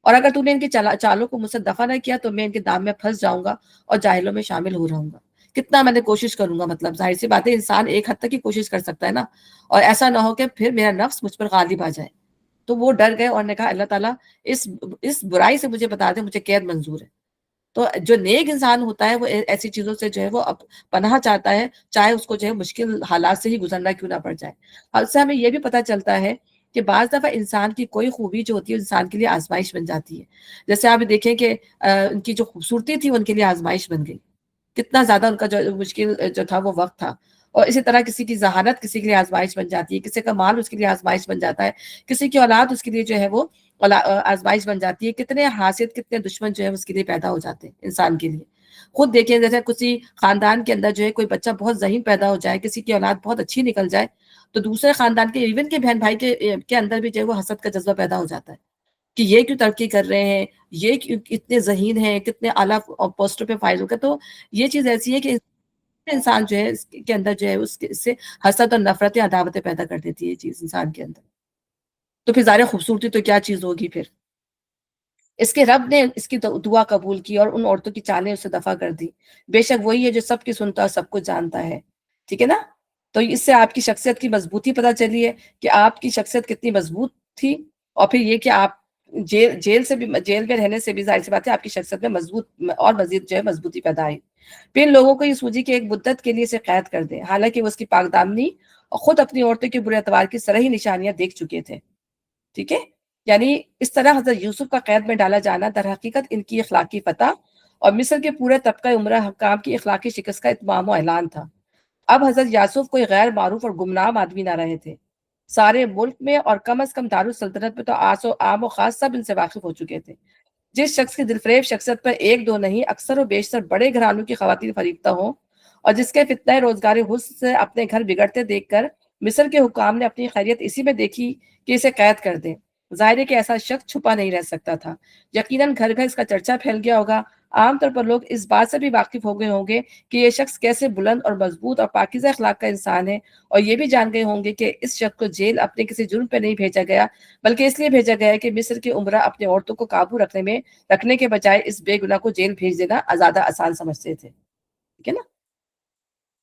اور اگر تو نے ان کی چالوں کو مجھ سے دفع نہ کیا تو میں ان کے دام میں پھنس جاؤں گا اور جاہلوں میں شامل ہو رہوں گا۔ کتنا میں نے کوشش کروں گا، مطلب ظاہر سی بات ہے انسان ایک حد تک ہی کوشش کر سکتا ہے نا، اور ایسا نہ ہو کہ پھر میرا نفس مجھ پر غالب آ جائے۔ تو وہ ڈر گئے اور نے کہا اللہ تعالیٰ اس برائی سے مجھے بتا دے، مجھے قید منظور ہے۔ تو جو نیک انسان ہوتا ہے وہ ایسی چیزوں سے جو ہے وہ پناہ چاہتا ہے، چاہے اس کو جو ہے مشکل حالات سے ہی گزرنا کیوں نہ پڑ جائے۔ اس سے ہمیں یہ بھی پتہ چلتا ہے کہ بعض دفعہ انسان کی کوئی خوبی جو ہوتی ہے انسان کے لیے آزمائش بن جاتی ہے. جیسے آپ دیکھیں کہ ان کی جو خوبصورتی تھی ان کے لیے آزمائش بن گئی. کتنا زیادہ ان کا جو مشکل جو تھا وہ وقت تھا. اور اسی طرح کسی کی ذہانت کسی کے لیے آزمائش بن جاتی ہے، کسی کا مال اس کے لیے آزمائش بن جاتا ہے، کسی کی اولاد اس کے لیے جو ہے وہ آزمائش بن جاتی ہے. کتنے حاسد کتنے دشمن جو ہے اس کے لیے پیدا ہو جاتے ہیں انسان کے لیے. خود دیکھیں جیسے کسی خاندان کے اندر جو ہے کوئی بچہ بہت ذہین پیدا ہو جائے، کسی کی اولاد بہت اچھی نکل جائے، تو دوسرے خاندان کے ایون کے بہن بھائی کے اندر بھی جو ہے وہ حسد کا جذبہ پیدا ہو جاتا ہے کہ یہ کیوں ترقی کر رہے ہیں، یہ کیوں اتنے ذہین ہیں، کتنے اعلیٰ پوسٹوں پہ فائز ہو گئے. تو یہ چیز ایسی ہے کہ انسان جو ہے اس کے اندر جو ہے اس سے حسد اور نفرتیں عداوتیں پیدا کر دیتی ہے یہ چیز انسان کے اندر. تو پھر ظاہر خوبصورتی تو کیا چیز ہوگی پھر. اس کے رب نے اس کی دعا قبول کی اور ان عورتوں کی چالیں اسے دفع کر دی. بے شک وہی ہے جو سب کی سنتا اور سب کچھ جانتا ہے. ٹھیک ہے نا. تو اس سے آپ کی شخصیت کی مضبوطی پتہ چلی ہے کہ آپ کی شخصیت کتنی مضبوط تھی. اور پھر یہ کہ آپ جیل میں رہنے سے بھی ظاہر سی بات ہے آپ کی شخصیت میں مضبوط اور مزید جو ہے مضبوطی پیدا آئی. پھر لوگوں کو یہ سوجی کہ ایک مدت کے لیے اسے قید کر دیں، حالانکہ وہ اس کی پاک دامنی اور خود اپنی عورتوں کے برے اعتبار کی سرہی نشانیاں دیکھ چکے تھے. ٹھیک ہے. یعنی اس طرح حضرت یوسف کا قید میں ڈالا جانا در حقیقت ان کی اخلاقی فتح اور مصر کے پورے طبقہ عمرہ حکام کی اخلاقی شکست کا اتمام و اعلان تھا. اب حضرت یوسف کوئی غیر معروف اور گمنام آدمی نہ رہے تھے. سارے ملک میں اور کم از کم دارالسلطنت میں تو عام و خاص سب ان سے واقف ہو چکے تھے. جس شخص کی دلفریب شخصیت پر ایک دو نہیں اکثر و بیشتر بڑے گھرانوں کی خواتین فریفتہ ہوں اور جس کے فتنہ روزگار حسن سے اپنے گھر بگڑتے دیکھ کر مصر کے حکام نے اپنی خیریت اسی میں دیکھی کہ اسے قید کر دیں. ظاہر ہے کہ ایسا شخص چھپا نہیں رہ سکتا تھا. یقیناً گھر گھر اس کا چرچا پھیل گیا ہوگا. عام طور پر لوگ اس بات سے بھی واقف ہو گئے ہوں گے کہ یہ شخص کیسے بلند اور مضبوط اور پاکیزہ اخلاق کا انسان ہے، اور یہ بھی جان گئے ہوں گے کہ اس شخص کو جیل اپنے کسی جرم پہ نہیں بھیجا گیا بلکہ اس لیے بھیجا گیا ہے کہ مصر کے عمرہ اپنے عورتوں کو قابو رکھنے کے بجائے اس بے گناہ کو جیل بھیج دینا زیادہ آسان سمجھتے تھے. ٹھیک ہے نا.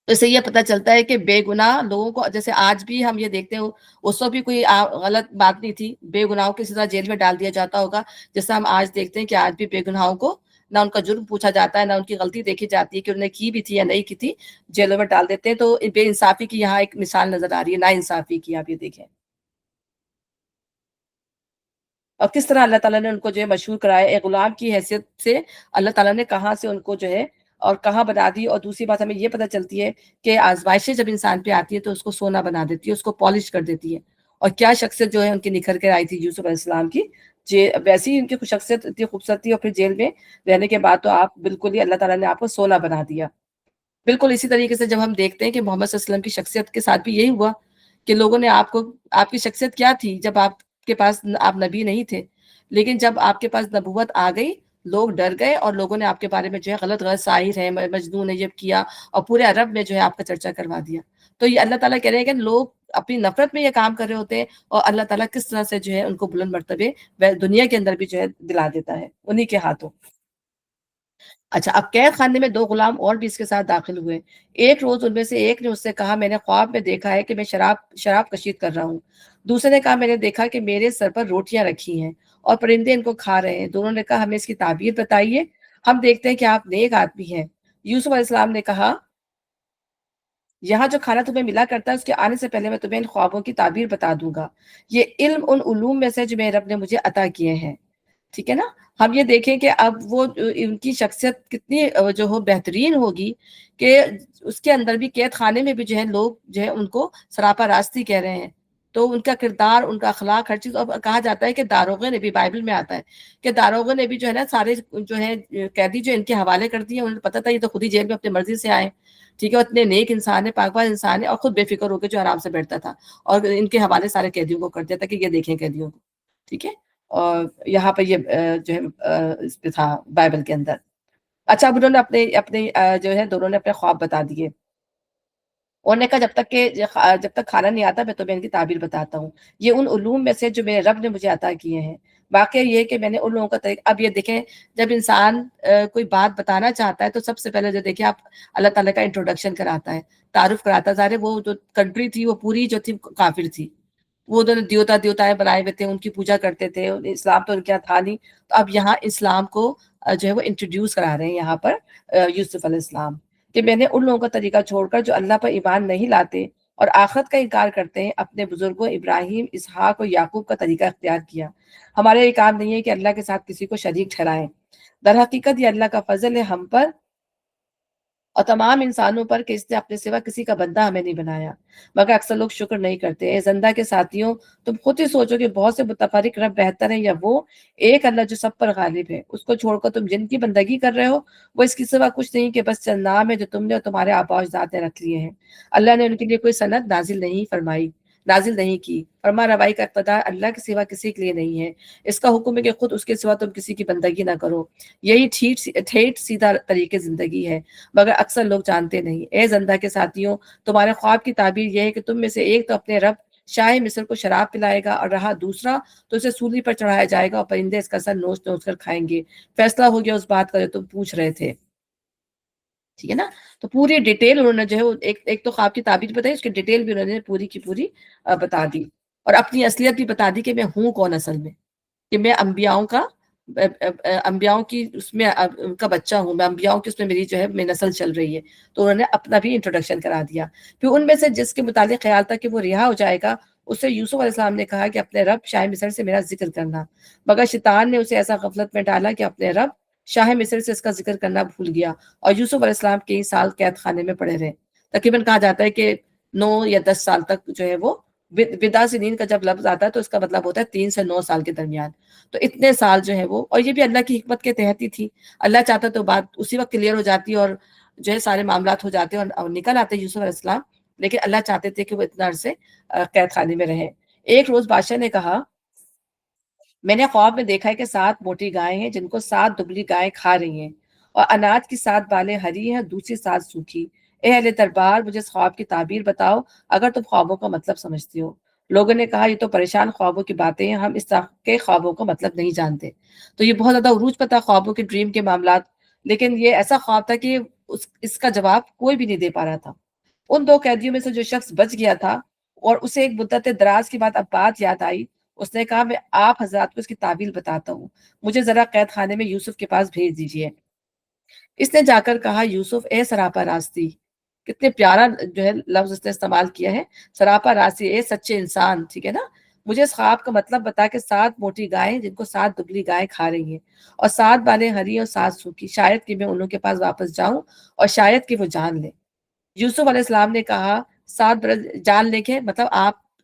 تو اس سے یہ پتہ چلتا ہے کہ بے گناہ لوگوں کو، جیسے آج بھی ہم یہ دیکھتے ہیں اس وقت بھی کوئی غلط بات نہیں تھی، بے گناہوں کو اسی طرح جیل میں ڈال دیا جاتا ہوگا جیسا ہم آج دیکھتے ہیں کہ آج بھی بے گناہوں کو نہ ان کا جرم پوچھا جاتا ہے، نہ ان کی غلطی دیکھی جاتی ہے کہ انہوں نے کی بھی تھی یا نہیں کی تھی، جیلوں میں ڈال دیتے ہیں. تو بے انصافی کی یہاں ایک مثال نظر آ رہی ہے، نا انصافی کی. آپ یہ دیکھیں اور کس طرح اللہ تعالیٰ نے ان کو جو ہے مشہور کرایا ایک غلام کی حیثیت سے. اللہ تعالیٰ نے کہاں سے ان کو جو ہے اور کہاں بنا دی. اور دوسری بات ہمیں یہ پتہ چلتی ہے کہ آزمائشیں جب انسان پہ آتی ہے تو اس کو سونا بنا دیتی ہے، اس کو پالش کر دیتی ہے. اور کیا شخصیت جو ہے ان کی نکھر کے آئی تھی یوسف علیہ السلام کی. ویسے ہی ان کی شخصیت اتنی خوبصورت تھی، اور پھر جیل میں رہنے کے بعد تو آپ بالکل ہی اللہ تعالیٰ نے آپ کو سونا بنا دیا. بالکل اسی طریقے سے جب ہم دیکھتے ہیں کہ محمد صلی اللہ علیہ وسلم کی شخصیت کے ساتھ بھی یہی ہوا کہ لوگوں نے آپ کی شخصیت کیا تھی جب آپ کے پاس آپ نبی نہیں تھے، لیکن جب آپ کے پاس نبوت آ گئی لوگ ڈر گئے اور لوگوں نے آپ کے بارے میں جو ہے غلط شاعر ہے، مجنون ہے، یہ کیا اور پورے عرب میں جو ہے آپ کا چرچا کروا دیا. تو یہ اللہ تعالیٰ کہہ رہے ہیں کہ لوگ اپنی نفرت میں یہ کام کر رہے ہوتے ہیں اور اللہ تعالیٰ کس طرح سے جو ہے ان کو بلند مرتبے دنیا کے اندر بھی جو ہے دلا دیتا ہے انہی کے ہاتھوں. اچھا، اب قید خانے میں دو غلام اور بھی اس کے ساتھ داخل ہوئے. ایک روز ان میں سے ایک نے اس سے کہا میں نے خواب میں دیکھا ہے کہ میں شراب کشید کر رہا ہوں. دوسرے نے کہا میں نے دیکھا کہ میرے سر پر روٹیاں رکھی ہیں اور پرندے ان کو کھا رہے ہیں. دونوں نے کہا ہمیں اس کی تعبیر بتائیے، ہم دیکھتے ہیں کہ آپ نیک آدمی ہیں. یوسف علیہ السلام نے کہا یہاں جو کھانا تمہیں ملا کرتا ہے اس کے آنے سے پہلے میں تمہیں ان خوابوں کی تعبیر بتا دوں گا. یہ علم ان علوم میں سے جو میرے رب نے مجھے عطا کیے ہیں. ٹھیک ہے نا. ہم یہ دیکھیں کہ اب وہ ان کی شخصیت کتنی جو ہو بہترین ہوگی کہ اس کے اندر بھی قید خانے میں بھی جو ہے لوگ جو ہے ان کو سراپا راستی کہہ رہے ہیں. تو ان کا کردار، ان کا اخلاق، ہر چیز. اب کہا جاتا ہے کہ داروغے نے بھی، بائبل میں آتا ہے کہ داروغے نے بھی جو ہے نا سارے جو ہے قیدی جو ان کے حوالے کر دیے. انہیں پتا تھا یہ تو خود ہی جیل میں اپنی مرضی سے آئے. ٹھیک ہے. اتنے نیک انسان ہے، پاک باز انسان ہے، اور خود بے فکر ہو کے جو آرام سے بیٹھتا تھا اور ان کے حوالے سارے قیدیوں کو کر دیتا کہ یہ دیکھیں قیدیوں کو. ٹھیک ہے. اور یہاں پہ یہ جو ہے اس پہ تھا بائبل کے اندر. اچھا، اب انہوں نے اپنے جو ہے دونوں نے اپنے خواب بتا دیے. انہوں نے کہا جب تک کھانا نہیں آتا میں تمہیں ان کی تعبیر بتاتا ہوں. یہ ان علوم میں سے جو میرے رب نے مجھے عطا کیے ہیں. واقعہ یہ کہ میں نے ان لوگوں کا طریقہ. اب یہ دیکھیں جب انسان کوئی بات بتانا چاہتا ہے تو سب سے پہلے جو دیکھیں آپ اللہ تعالیٰ کا انٹروڈکشن کراتا ہے، تعارف کراتا ہے. ظاہر وہ جو کنٹری تھی وہ پوری جو تھی کافر تھی. وہ ادھر دیوتائیں بنائے ہوئے تھے، ان کی پوجا کرتے تھے. اسلام تو ان کے تھا نہیں. تو اب یہاں اسلام کو جو ہے وہ انٹروڈیوس کرا رہے ہیں یہاں پر یوسف علیہ السلام کہ میں نے ان لوگوں کا طریقہ چھوڑ کر جو اللہ پر ایمان نہیں لاتے اور آخرت کا انکار کرتے ہیں، اپنے بزرگوں ابراہیم، اسحاق اور یعقوب کا طریقہ اختیار کیا۔ ہمارا یہ کام نہیں ہے کہ اللہ کے ساتھ کسی کو شریک ٹھہرائیں۔ در حقیقت یہ اللہ کا فضل ہے ہم پر اور تمام انسانوں پر کہ اس نے اپنے سوا کسی کا بندہ ہمیں نہیں بنایا، مگر اکثر لوگ شکر نہیں کرتے۔ اے زندہ کے ساتھیوں، تم خود ہی سوچو کہ بہت سے متفرق رب بہتر ہیں یا وہ ایک اللہ جو سب پر غالب ہے؟ اس کو چھوڑ کر تم جن کی بندگی کر رہے ہو وہ اس کے سوا کچھ نہیں کہ بس چند نام ہے جو تم نے اور تمہارے آباء و اجداد نے رکھ لیے ہیں۔ اللہ نے ان کے لیے کوئی سند نازل نہیں کی۔ فرما روائی کا اقتدار اللہ کے سوا کسی کے لیے نہیں ہے۔ اس کا حکم ہے کہ خود اس کے سوا تم کسی کی بندگی نہ کرو۔ یہی ٹھیٹ سیدھا طریقے زندگی ہے، مگر اکثر لوگ جانتے نہیں۔ اے زندہ کے ساتھیوں، تمہارے خواب کی تعبیر یہ ہے کہ تم میں سے ایک تو اپنے رب شاہ مصر کو شراب پلائے گا اور رہا دوسرا تو اسے سولی پر چڑھایا جائے گا اور پرندے اس کا سر نوچ نوچ کر کھائیں گے۔ فیصلہ ہو گیا اس بات کا جو تم پوچھ رہے تھے۔ ٹھیک ہے نا؟ تو پوری ڈیٹیل انہوں نے جو ہے وہ ایک تو خواب کی تعبیر بتائی، اس کی ڈیٹیل بھی انہوں نے پوری کی پوری بتا دی، اور اپنی اصلیت بھی بتا دی کہ میں ہوں کون اصل میں، کہ میں انبیاؤں کی اس میں ان کا بچہ ہوں، میں انبیاؤں کی اس میں میری جو ہے میں نسل چل رہی ہے۔ تو انہوں نے اپنا بھی انٹروڈکشن کرا دیا۔ پھر ان میں سے جس کے متعلق خیال تھا کہ وہ رہا ہو جائے گا، اسے یوسف علیہ السلام نے کہا کہ اپنے رب شاہ مصر سے میرا ذکر کرنا، مگر شیطان نے اسے ایسا غفلت میں ڈالا کہ اپنے رب شاہ مصر سے اس کا ذکر کرنا بھول گیا، اور یوسف علیہ السلام کئی سال قید خانے میں پڑے رہے۔ تقریباً کہا جاتا ہے کہ 9 یا 10 سال تک جو ہے وہ بدا سنین کا جب لفظ آتا ہے تو اس کا مطلب ہوتا ہے 3 سے 9 سال کے درمیان۔ تو اتنے سال جو ہے وہ، اور یہ بھی اللہ کی حکمت کے تحت ہی تھی۔ اللہ چاہتا تو بات اسی وقت کلیئر ہو جاتی اور جو ہے سارے معاملات ہو جاتے اور نکل آتے یوسف علیہ السلام، لیکن اللہ چاہتے تھے کہ وہ اتنا عرصے قید خانے میں رہیں۔ ایک روز بادشاہ نے کہا، میں نے خواب میں دیکھا ہے کہ 7 موٹی گائیں ہیں جن کو 7 دبلی گائیں کھا رہی ہیں، اور اناج کی 7 بالیں ہری ہیں، دوسری 7 سوکھی۔ اے اہل دربار، مجھے اس خواب کی تعبیر بتاؤ اگر تم خوابوں کا مطلب سمجھتی ہو۔ لوگوں نے کہا، یہ تو پریشان خوابوں کی باتیں ہیں، ہم اس طرح کے خوابوں کا مطلب نہیں جانتے۔ تو یہ بہت زیادہ عروج پہ تھا خوابوں کے، ڈریم کے معاملات، لیکن یہ ایسا خواب تھا کہ اس کا جواب کوئی بھی نہیں دے پا رہا تھا۔ ان 2 قیدیوں میں سے جو شخص بچ گیا تھا اور اسے ایک مدت دراز کے بعد اب بات یاد آئی، اس نے کہا، میں آپ حضرات کو اس کی تعبیر بتاتا ہوں، مجھے ذرا قید خانے میں یوسف کے پاس بھیج دیجیے۔ اس نے جا کر کہا، یوسف اے سراپا راستی، کتنے پیارا جو ہے لفظ اس نے استعمال کیا ہے، سراپا راستی، اے سچے انسان، ٹھیک ہے نا، مجھے اس خواب کا مطلب بتا کہ 7 موٹی گائیں جن کو 7 دبلی گائیں کھا رہی ہیں، اور 7 بالیں ہری اور 7 سوکھی، شاید کہ میں انہوں کے پاس واپس جاؤں اور شاید کہ وہ جان لیں۔ یوسف علیہ السلام نے کہا، 7 برس جان لے کے مطلب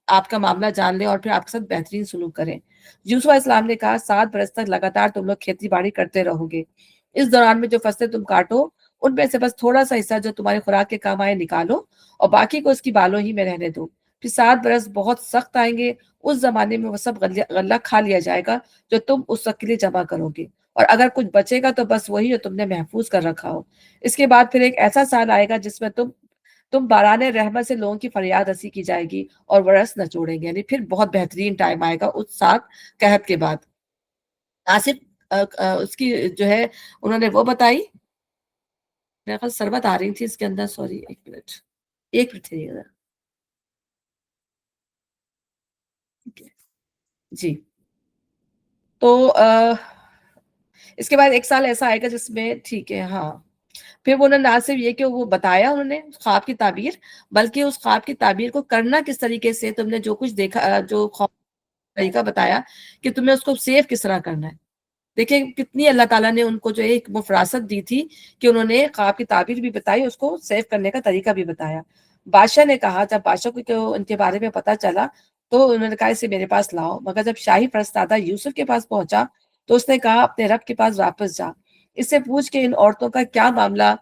آپ کا معاملہ جان لیں اور پھر آپ کے ساتھ بہترین سلوک کریں۔ یوسف علیہ السلام نے کہا، 7 برس تک لگاتار تم لوگ کھیتی باڑی کرتے رہو گے، اس دوران میں جو فصلیں تم کاٹو ان میں سے بس تھوڑا سا حصہ جو تمہاری خوراک کے کام آئے نکالو، اور باقی کو اس کی بالوں ہی میں رہنے دو۔ پھر 7 برس بہت سخت آئیں گے، اس زمانے میں وہ سب غلہ کھا لیا جائے گا جو تم اس وقت کے لیے جمع کرو گے، اور اگر کچھ بچے گا تو بس وہی جو تم نے محفوظ کر رکھا ہو۔ اس کے بعد پھر ایک ایسا سال آئے گا جس میں تم باران رحمت سے لوگوں کی فریاد رسی کی جائے گی اور وہ رس نچوڑیں گے، یعنی پھر بہت بہترین ٹائم آئے گا اس 7 قحط کے بعد۔ آصف اس کی جو ہے انہوں نے وہ بتائی، میرے خیال سربت آ رہی تھی اس کے اندر، سوری ایک منٹ ٹھہریے گا۔ جی، تو اس کے بعد ایک سال ایسا آئے گا جس میں، ٹھیک ہے ہاں، پھر وہ نہ صرف یہ کہ وہ بتایا انہوں نے خواب کی تعبیر، بلکہ اس خواب کی تعبیر کو کرنا کس طریقے سے، تم نے جو کچھ دیکھا، جو خواب طریقہ بتایا کہ تمہیں اس کو سیو کس طرح کرنا ہے۔ دیکھیں کتنی اللہ تعالیٰ نے ان کو جو ایک مفراست دی تھی کہ انہوں نے خواب کی تعبیر بھی بتائی، اس کو سیو کرنے کا طریقہ بھی بتایا۔ بادشاہ نے کہا، جب بادشاہ کو ان کے بارے میں پتا چلا تو انہوں نے کہا، اسے میرے پاس لاؤ، مگر جب شاہی فرستادہ یوسف کے پاس پہنچا تو اس نے کہا، اپنے رب کے پاس واپس جا، اس سے پوچھ کہ ان عورتوں کا کیا معاملہ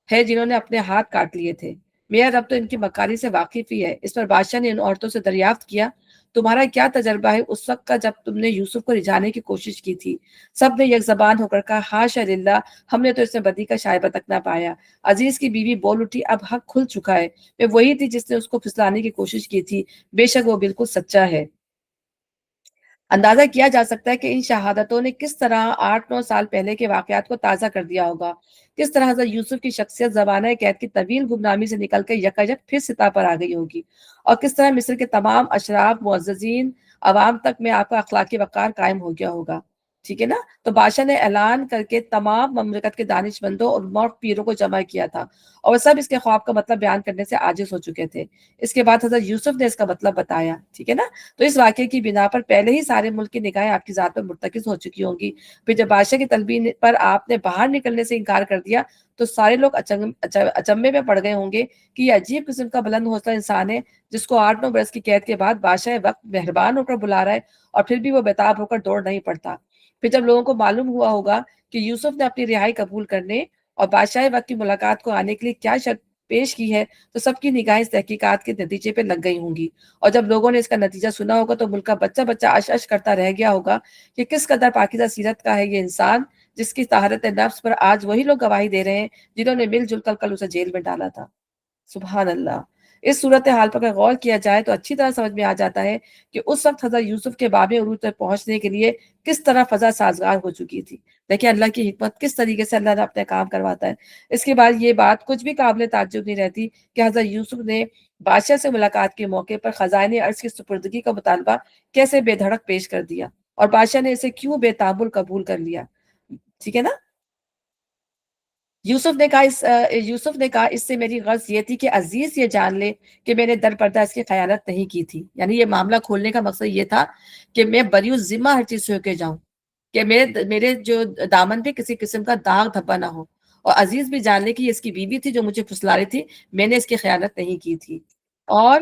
ہے جنہوں نے اپنے ہاتھ کاٹ لیے تھے، میرا رب تو ان کی مکاری سے واقف ہی ہے۔ اس پر بادشاہ نے ان عورتوں سے دریافت کیا، تمہارا کیا تجربہ ہے اس وقت کا جب تم نے یوسف کو رجانے کی کوشش کی تھی؟ سب نے یک زبان ہو کر کہا، ہاشا للہ، ہم نے تو اس میں بدی کا شائبہ تک نہ پایا۔ عزیز کی بیوی بول اٹھی، اب حق کھل چکا ہے، میں وہی تھی جس نے اس کو پھسلانے کی کوشش کی تھی، بے شک وہ بالکل سچا ہے۔ اندازہ کیا جا سکتا ہے کہ ان شہادتوں نے کس طرح 8 9 سال پہلے کے واقعات کو تازہ کر دیا ہوگا، کس طرح حضرت یوسف کی شخصیت زمانہ قید کی طویل گمنامی سے نکل کر یکایک پھر سطح پر آ گئی ہوگی، اور کس طرح مصر کے تمام اشراف، معززین، عوام تک میں آپ کا اخلاقی وقار قائم ہو گیا ہوگا۔ ٹھیک ہے نا. تو بادشاہ نے اعلان کر کے تمام مملکت کے دانشمندوں اور موٹ پیروں کو جمع کیا تھا اور وہ سب اس کے خواب کا مطلب بیان کرنے سے عاجز ہو چکے تھے. اس کے بعد حضرت یوسف نے اس کا مطلب بتایا. ٹھیک ہے نا. تو اس واقعے کی بنا پر پہلے ہی سارے ملک کی نگاہیں آپ کی ذات پر مرتکز ہو چکی ہوں گی. پھر جب بادشاہ کی تلبین پر آپ نے باہر نکلنے سے انکار کر دیا تو سارے لوگ اچنبے میں پڑ گئے ہوں گے کہ یہ عجیب قسم کا بلند حوصلہ انسان ہے جس کو 8-9 برس کی قید کے بعد بادشاہ وقت مہربان ہو کر بلا رہا ہے اور پھر بھی وہ بےتاب ہو کر دوڑ نہیں پڑتا. پھر جب لوگوں کو معلوم ہوا ہوگا کہ یوسف نے اپنی رہائی قبول کرنے اور بادشاہ وقت کی ملاقات کو آنے کے لیے کیا شرط پیش کی ہے تو سب کی نگاہیں اس تحقیقات کے نتیجے پہ لگ گئی ہوں گی. اور جب لوگوں نے اس کا نتیجہ سنا ہوگا تو ملک کا بچہ بچہ اش اش کرتا رہ گیا ہوگا کہ کس قدر پاکیزہ سیرت کا ہے یہ انسان جس کی طہارت نفس پر آج وہی لوگ گواہی دے رہے ہیں جنہوں نے مل جل کر کل اسے جیل میں ڈالا تھا. سبحان اللہ. اس صورتحال پر اگر غور کیا جائے تو اچھی طرح سمجھ میں آ جاتا ہے کہ اس وقت حضرت یوسف کے باب عروج تک پہنچنے کے لیے کس طرح فضا سازگار ہو چکی تھی. دیکھیں اللہ کی حکمت کس طریقے سے اللہ نے اپنے کام کرواتا ہے. اس کے بعد یہ بات کچھ بھی قابل تعجب نہیں رہتی کہ حضرت یوسف نے بادشاہ سے ملاقات کے موقع پر خزائن ارض کی سپردگی کا مطالبہ کیسے بے دھڑک پیش کر دیا اور بادشاہ نے اسے کیوں بے تعامل قبول کر لیا. ٹھیک ہے نا. یوسف نے کہا اس سے میری غرض یہ تھی کہ عزیز یہ جان لے کہ میں نے در پردہ اس کی خیانت نہیں کی تھی. یعنی یہ معاملہ کھولنے کا مقصد یہ تھا کہ میں بری ذمہ ہر چیز سے ہو کے جاؤں کہ میرے جو دامن پہ کسی قسم کا داغ دھبا نہ ہو. اور عزیز بھی جان لے کہ یہ اس کی بیوی تھی جو مجھے پھسلا رہی تھی. میں نے اس کی خیانت نہیں کی تھی. اور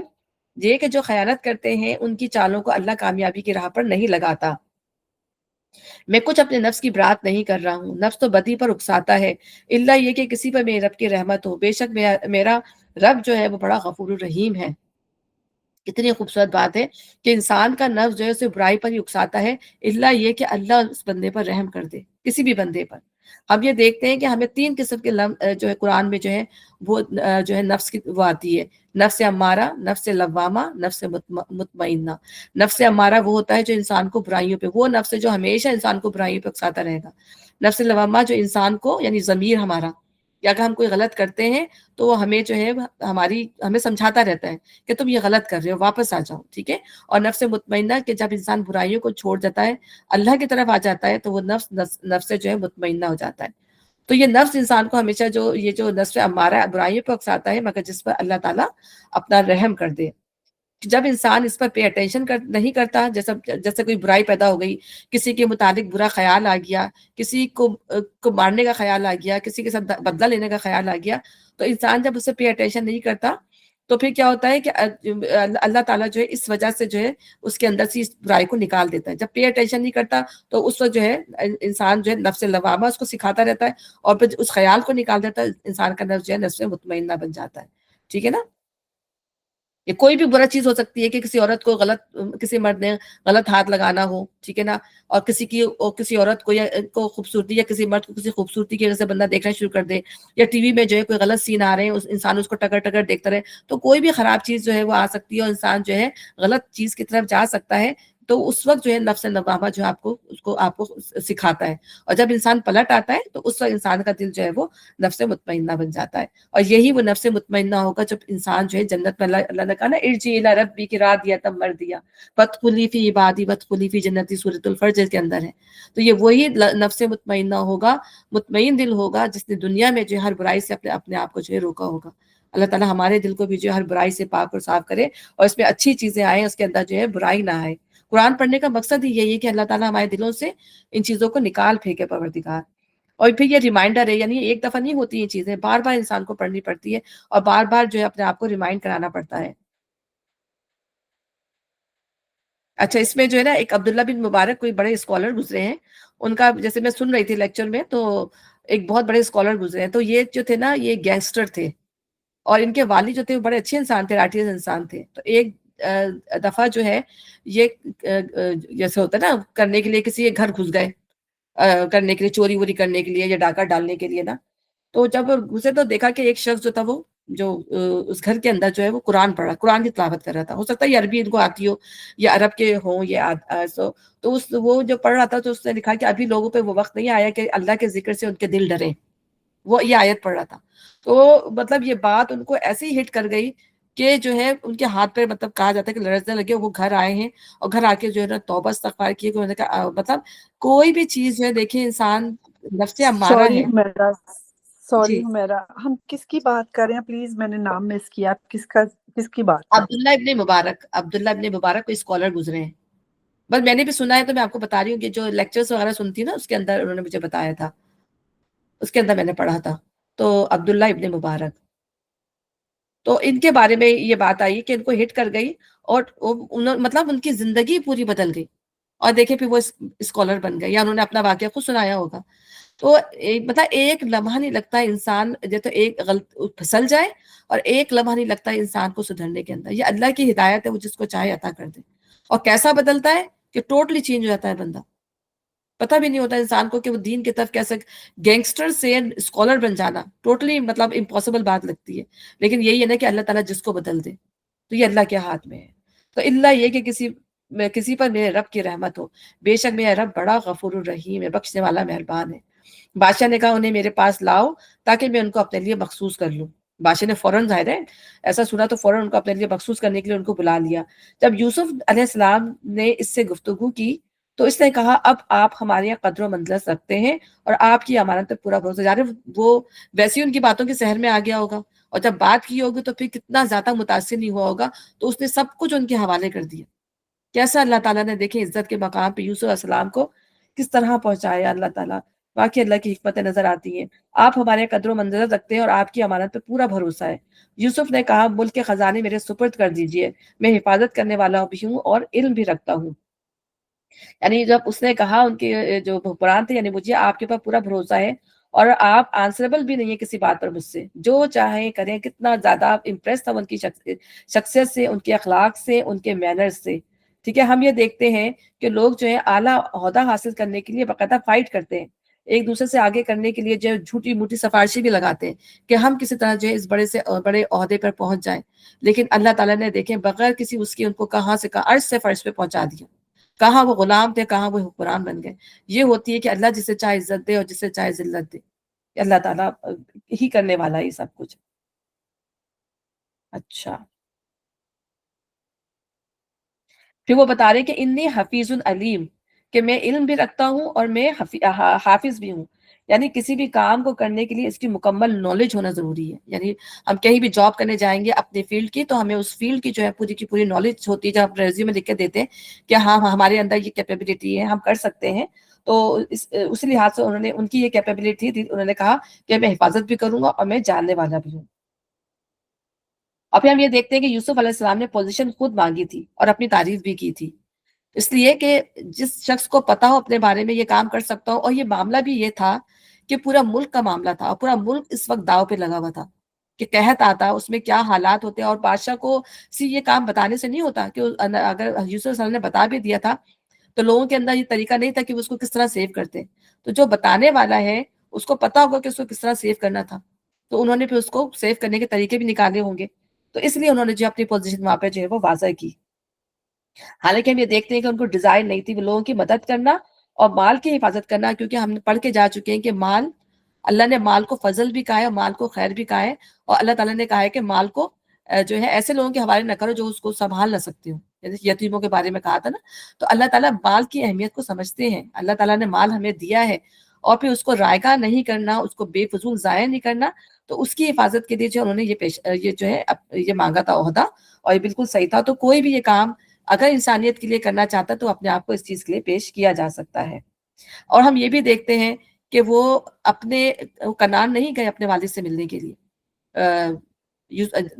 یہ کہ جو خیانت کرتے ہیں ان کی چالوں کو اللہ کامیابی کی راہ پر نہیں لگاتا. میں کچھ اپنے نفس کی برات نہیں کر رہا ہوں. نفس تو بدی پر اکساتا ہے الا یہ کہ کسی پر میرے رب کی رحمت ہو. بے شک میرا رب جو ہے وہ بڑا غفور الرحیم ہے. کتنی خوبصورت بات ہے کہ انسان کا نفس جو ہے اسے برائی پر ہی اکساتا ہے الا یہ کہ اللہ اس بندے پر رحم کر دے کسی بھی بندے پر. ہم یہ دیکھتے ہیں کہ ہمیں 3 قسم کے جو ہے قرآن میں جو ہے وہ جو ہے نفس کی وہ آتی ہے. نفس امارہ، نفس لوامہ، نفس مطمئنہ. نفس امارہ وہ ہوتا ہے جو انسان کو برائیوں پہ، وہ نفس جو ہمیشہ انسان کو برائیوں پہ اکساتا رہے گا. نفس لوامہ جو انسان کو یعنی ضمیر ہمارا یا اگر ہم کوئی غلط کرتے ہیں تو وہ ہمیں جو ہے ہمیں سمجھاتا رہتا ہے کہ تم یہ غلط کر رہے ہو واپس آ جاؤ. ٹھیک ہے. اور نفس مطمئنہ کہ جب انسان برائیوں کو چھوڑ جاتا ہے اللہ کی طرف آ جاتا ہے تو وہ نفس جو ہے مطمئنہ ہو جاتا ہے. تو یہ نفس انسان کو ہمیشہ یہ جو نفس امارہ برائیوں پر اکساتا ہے مگر جس پر اللہ تعالیٰ اپنا رحم کر دے. جب انسان اس پر پے اٹینشن نہیں کرتا جیسے کوئی برائی پیدا ہو گئی، کسی کے متعلق برا خیال آ گیا، کسی کو مارنے کا خیال آ گیا، کسی کے ساتھ بدلہ لینے کا خیال آ گیا، تو انسان جب اسے پے اٹینشن نہیں کرتا تو پھر کیا ہوتا ہے کہ اللہ تعالیٰ جو ہے اس وجہ سے جو ہے اس کے اندر سے اس برائی کو نکال دیتا ہے. جب پے اٹینشن نہیں کرتا تو اس وقت جو ہے انسان جو ہے نفس لوامہ اس کو سکھاتا رہتا ہے اور پھر اس خیال کو نکال دیتا ہے. انسان کا نفس جو ہے نفس مطمئنہ بن جاتا ہے. ٹھیک ہے نا. یہ کوئی بھی برا چیز ہو سکتی ہے کہ کسی عورت کو کسی مرد نے غلط ہاتھ لگانا ہو. ٹھیک ہے نا. اور کسی عورت کو یا کو خوبصورتی یا کسی مرد کو کسی خوبصورتی کی وجہ سے بندہ دیکھنا شروع کر دے یا ٹی وی میں جو ہے کوئی غلط سین آ رہے ہیں انسان اس کو ٹکر ٹکر دیکھتا رہے تو کوئی بھی خراب چیز جو ہے وہ آ سکتی ہے اور انسان جو ہے غلط چیز کی طرف جا سکتا ہے. تو اس وقت جو ہے نفس لوامہ جو آپ کو سکھاتا ہے اور جب انسان پلٹ آتا ہے تو اس وقت انسان کا دل جو ہے وہ نفس مطمئنہ بن جاتا ہے. اور یہی وہ نفس مطمئنہ ہوگا جب انسان جو ہے جنت میں اللہ نے کہا نا ارجی الی ربی کی راہ دیا تب مر دیا فتخلی فی عبادی فتخلی فی جنتی سورۃ الفجر کے اندر ہے. تو یہ وہی نفس مطمئنہ ہوگا، مطمئن دل ہوگا جس نے دنیا میں جو ہے ہر برائی سے اپنے آپ کو جو ہے روکا ہوگا. اللہ تعالیٰ ہمارے دل کو بھی جو ہے ہر برائی سے پاک اور صاف کرے اور اس میں اچھی چیزیں آئیں، اس کے اندر جو ہے برائی نہ آئے. قرآن پڑھنے کا مقصد ہی یہی ہے کہ اللہ تعالیٰ ہمارے دلوں سے ان چیزوں کو نکال پھینکے پروردگار. اور پھر یہ ریمائنڈر ہے، یعنی ایک دفعہ نہیں ہوتی یہ چیزیں، بار بار انسان کو پڑھنی پڑتی ہے اور بار بار جو ہے اپنے آپ کو ریمائنڈ کرانا پڑتا ہے. اچھا اس میں جو ہے نا ایک عبداللہ بن مبارک کوئی بڑے اسکالر گزرے ہیں، ان کا جیسے میں سن رہی تھی لیکچر میں تو ایک بہت بڑے اسکالر گزرے ہیں. تو یہ جو تھے نا یہ گینگسٹر تھے اور ان کے والد جو تھے وہ بڑے اچھے انسان تھے، رائٹیس انسان تھے. تو ایک دفعہ جو ہے یہ جیسے ہوتا ہے نا کرنے کے لیے کسی کے گھر گھس گئے کرنے کے لیے، چوری ووری کرنے کے لیے یا ڈاکہ ڈالنے کے لیے نا. تو جب گھسے تو دیکھا کہ ایک شخص جو تھا وہ جو اس گھر کے اندر جو ہے وہ قرآن پڑھ رہا، قرآن کی تلاوت کر رہا تھا. ہو سکتا ہے یہ عربی ان کو آتی ہو یا عرب کے ہوں تو وہ جو پڑھ رہا تھا تو اس نے لکھا کہ ابھی لوگوں پہ وہ وقت نہیں آیا کہ اللہ کے ذکر سے ان کے دل ڈریں. وہ یہ آیت پڑھ رہا تھا. تو مطلب یہ بات ان کو ایسے ہی ہٹ کر گئی کہ جو ہے ان کے ہاتھ پہ مطلب کہا جاتا ہے کہ لرزنے لگے، وہ گھر آئے ہیں اور گھر آ کے جو ہے نا توبہ استغفار کی کہ انہوں نے کہا مطلب کوئی بھی چیز جو ہے دیکھیں انسان نفس امارہ سوری ہے. حمیرہ، سوری جی حمیرہ، ہم کس کی بات کر رہے ہیں پلیز؟ میں نے نام مس کیا، کس کی بات کر رہے عبداللہ ابن مبارک، عبداللہ ابن مبارک کوئی اسکالر گزرے ہیں. بس میں نے بھی سنا ہے تو میں آپ کو بتا رہی ہوں کہ جو لیکچرز وغیرہ سنتی نا اس کے اندر انہوں نے مجھے بتایا تھا، اس کے اندر میں نے پڑھا تھا. تو عبداللہ ابن مبارک، تو ان کے بارے میں یہ بات آئی کہ ان کو ہٹ کر گئی اور مطلب ان کی زندگی پوری بدل گئی. اور دیکھیں پھر وہ اسکالر بن گئے، یا انہوں نے اپنا واقعہ خود سنایا ہوگا. تو مطلب ایک لمحہ نہیں لگتا انسان تو ایک غلط پھسل جائے، اور ایک لمحہ نہیں لگتا انسان کو سدھرنے کے اندر. یہ اللہ کی ہدایت ہے، وہ جس کو چاہے عطا کر دے. اور کیسا بدلتا ہے کہ ٹوٹلی چینج ہو جاتا ہے بندہ. پتہ بھی نہیں ہوتا انسان کو کہ وہ دین کی طرف کیسے گینگسٹر سے اسکالر بن جانا ٹوٹلی مطلب امپاسبل بات لگتی ہے. لیکن یہی ہے نا کہ اللہ تعالیٰ جس کو بدل دے، تو یہ اللہ کے ہاتھ میں ہے. تو اللہ یہ کہ کسی پر میرے رب کی رحمت ہو. بے شک میرا رب بڑا غفور الرحیم ہے، بخشنے والا مہربان ہے. بادشاہ نے کہا انہیں میرے پاس لاؤ تاکہ میں ان کو اپنے لیے مخصوص کر لوں. بادشاہ نے فوراً، ظاہر ہے ایسا سنا تو فوراً ان کو اپنے لیے مخصوص کرنے کے لیے ان کو بلا لیا. جب یوسف علیہ السلام نے اس سے گفتگو کی تو اس نے کہا اب آپ ہمارے یہاں قدر و منزلت رکھتے ہیں اور آپ کی امانت پر پورا بھروسہ. جا رہے وہ ویسے ہی ان کی باتوں کے سحر میں آ گیا ہوگا، اور جب بات کی ہوگی تو پھر کتنا زیادہ متاثر نہیں ہوا ہوگا. تو اس نے سب کچھ ان کے حوالے کر دیا. کیسا اللہ تعالیٰ نے دیکھیں عزت کے مقام پہ یوسف علیہ السلام کو کس طرح پہنچایا اللہ تعالیٰ. واقعی اللہ کی حکمتیں نظر آتی ہیں. آپ ہمارے قدر و منزلت رکھتے ہیں اور آپ کی امانت پہ پورا بھروسہ ہے. یوسف نے کہا ملک کے خزانے میرے سپرد کر دیجئے، میں حفاظت کرنے والا بھی ہوں اور علم بھی رکھتا ہوں. یعنی جب اس نے کہا ان کے جو حکمران تھے، یعنی مجھے آپ کے پاس پورا بھروسہ ہے اور آپ آنسریبل بھی نہیں ہے کسی بات پر مجھ سے، جو چاہیں کریں. کتنا زیادہ آپ امپریس تھا ان کی شخصیت سے، ان کے اخلاق سے، ان کے مینرز سے. ٹھیک ہے، ہم یہ دیکھتے ہیں کہ لوگ جو ہے اعلیٰ عہدہ حاصل کرنے کے لیے باقاعدہ فائٹ کرتے ہیں، ایک دوسرے سے آگے کرنے کے لیے جو جھوٹی موٹی سفارشی بھی لگاتے ہیں کہ ہم کسی طرح جو ہے اس بڑے سے بڑے عہدے پر پہنچ جائیں. لیکن اللہ تعالیٰ نے دیکھیں بغیر کسی اس کی ان کو کہاں سے کہاں عرش سے فرش پہ پہنچا دیا. کہاں وہ غلام تھے، کہاں وہ حکمران بن گئے. یہ ہوتی ہے کہ اللہ جسے چاہے عزت دے اور جسے چاہے ذلت دے. اللہ تعالیٰ ہی کرنے والا ہے یہ سب کچھ. اچھا، پھر وہ بتا رہے کہ انی حفیظ علیم، کہ میں علم بھی رکھتا ہوں اور میں حافظ بھی ہوں. یعنی کسی بھی کام کو کرنے کے لیے اس کی مکمل نالج ہونا ضروری ہے. یعنی ہم کہیں بھی جاب کرنے جائیں گے اپنے فیلڈ کی، تو ہمیں اس فیلڈ کی جو ہے پوری کی پوری نالج ہوتی ہے. جب ہم ریزیوم میں لکھ کے دیتے ہیں کہ ہاں ہمارے اندر یہ کیپیبلٹی ہے، ہم کر سکتے ہیں، تو اسی لحاظ سے انہوں نے ان کی یہ کیپیبلٹی تھی. انہوں نے کہا کہ میں حفاظت بھی کروں گا اور میں جاننے والا بھی ہوں. اور پھر ہم یہ دیکھتے ہیں کہ یوسف علیہ السلام نے پوزیشن خود مانگی تھی اور اپنی تعریف بھی کی تھی، اس لیے کہ جس شخص کو پتا ہو اپنے بارے میں یہ کام کر سکتا ہو. اور یہ معاملہ بھی یہ تھا کہ پورا ملک کا معاملہ تھا اور پورا ملک اس وقت داؤ پہ لگا ہوا تھا کہ قحط آتا اس میں کیا حالات ہوتے ہیں. اور بادشاہ کو یہ کام بتانے سے نہیں ہوتا کہ اگر یوسف علیہ السلام نے بتا بھی دیا تھا تو لوگوں کے اندر یہ طریقہ نہیں تھا کہ وہ اس کو کس طرح سیو کرتے. تو جو بتانے والا ہے اس کو پتا ہوگا کہ اس کو کس طرح سیو کرنا تھا، تو انہوں نے پھر اس کو سیو کرنے کے طریقے بھی نکالے ہوں گے. تو اس لیے انہوں نے جو اپنی پوزیشن وہاں پہ جو ہے وہ واضح کی. حالانکہ ہم یہ دیکھتے ہیں کہ ان کو ڈیزائن نہیں تھی وہ لوگوں کی مدد کرنا اور مال کی حفاظت کرنا، کیونکہ ہم نے پڑھ کے جا چکے ہیں کہ مال، اللہ نے مال کو فضل بھی کہا ہے اور مال کو خیر بھی کہا ہے. اور اللہ تعالیٰ نے کہا ہے کہ مال کو جو ہے ایسے لوگوں کے حوالے نہ کرو جو اس کو سنبھال نہ سکتے ہو. جیسے یتیموں کے بارے میں کہا تھا نا. تو اللہ تعالیٰ مال کی اہمیت کو سمجھتے ہیں. اللہ تعالیٰ نے مال ہمیں دیا ہے اور پھر اس کو رائگاں نہیں کرنا، اس کو بے فضول ضائع نہیں کرنا. تو اس کی حفاظت کے لیے جو انہوں نے یہ جو ہے یہ مانگا تھا عہدہ، اور یہ بالکل صحیح تھا. تو کوئی بھی یہ کام اگر انسانیت کے لیے کرنا چاہتا تو اپنے آپ کو اس چیز کے لیے پیش کیا جا سکتا ہے. اور ہم یہ بھی دیکھتے ہیں کہ وہ اپنے کنعان نہیں گئے اپنے والد سے ملنے کے لیے.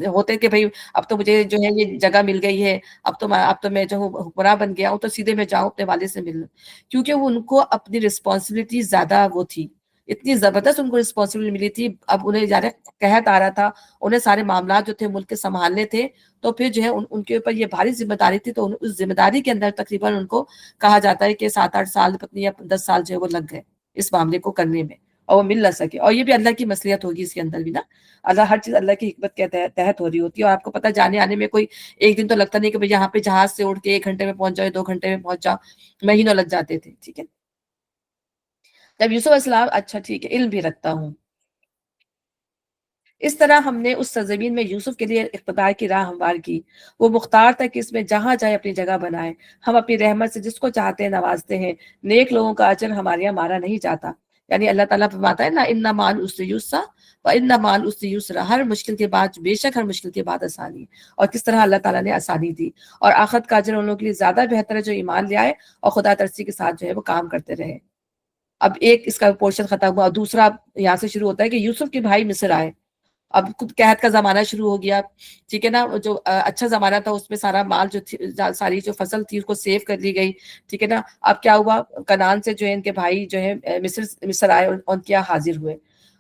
ہوتے کہ بھئی اب تو مجھے جو ہے یہ جگہ مل گئی ہے، اب تو میں جو حکمراں بن گیا ہوں تو سیدھے میں جاؤں اپنے والد سے ملنے. کیونکہ وہ ان کو اپنی رسپانسبلٹی زیادہ وہ تھی، اتنی زبردست ان کو رسپانسبلٹی ملی تھی. اب انہیں زیادہ قحط آ رہا تھا، انہیں سارے معاملات جو تھے ملک کے سنبھالنے تھے. تو پھر جو ہے ان کے اوپر یہ بھاری ذمہ داری تھی. تو اس ذمہ داری کے اندر تقریباً ان کو کہا جاتا ہے کہ 7-8 سال پتنی یا 10 سال جو ہے وہ لگ گئے اس معاملے کو کرنے میں، اور وہ مل نہ سکے. اور یہ بھی اللہ کی مصلحت ہوگی اس کے اندر بھی نا. اللہ ہر چیز اللہ کی حکمت کے تحت ہو رہی ہوتی ہے. اور آپ کو پتہ جانے آنے میں کوئی ایک دن تو لگتا نہیں کہ یہاں پہ جہاز سے اڑ کے 1 گھنٹے میں پہنچ جاؤ، 2 گھنٹے میں پہنچ جاؤ، مہینوں لگ جاتے تھے. ٹھیک ہے، جب یوسف علیہ السلام، اچھا ٹھیک ہے، علم بھی رکھتا ہوں. اس طرح ہم نے اس سرزمین میں یوسف کے لیے اقتدار کی راہ ہموار کی۔ وہ مختار تھا کہ اس میں جہاں جائے اپنی جگہ بنائے۔ ہم اپنی رحمت سے جس کو چاہتے ہیں نوازتے ہیں۔ نیک لوگوں کا اجر ہمارے یہاں مارا نہیں جاتا۔ یعنی اللہ تعالیٰ فرماتا ہے نا، ان مع العسر یسرا وان مع العسر یسرا، ہر مشکل کے بعد، بے شک ہر مشکل کے بعد آسانی ہے۔ اور کس طرح اللہ تعالیٰ نے آسانی دی، اور آخرت کا اجر ان لوگوں کے لیے زیادہ بہتر ہے جو ایمان لے آئے اور خدا ترسی کے ساتھ جو ہے وہ کام کرتے رہے۔ اب ایک اس کا پورشن ختم ہوا، دوسرا یہاں سے شروع ہوتا ہے کہ یوسف کے بھائی مصر آئے۔ اب قحط کا زمانہ شروع ہو گیا، ٹھیک ہے نا، جو اچھا زمانہ تھا اس میں سارا مال جو ساری جو فصل تھی اس کو سیو کر لی گئی، ٹھیک ہے نا۔ اب کیا ہوا، کنعان سے جو ہے ان کے بھائی جو ہے مصر آئے اور ان کے یہاں حاضر ہوئے،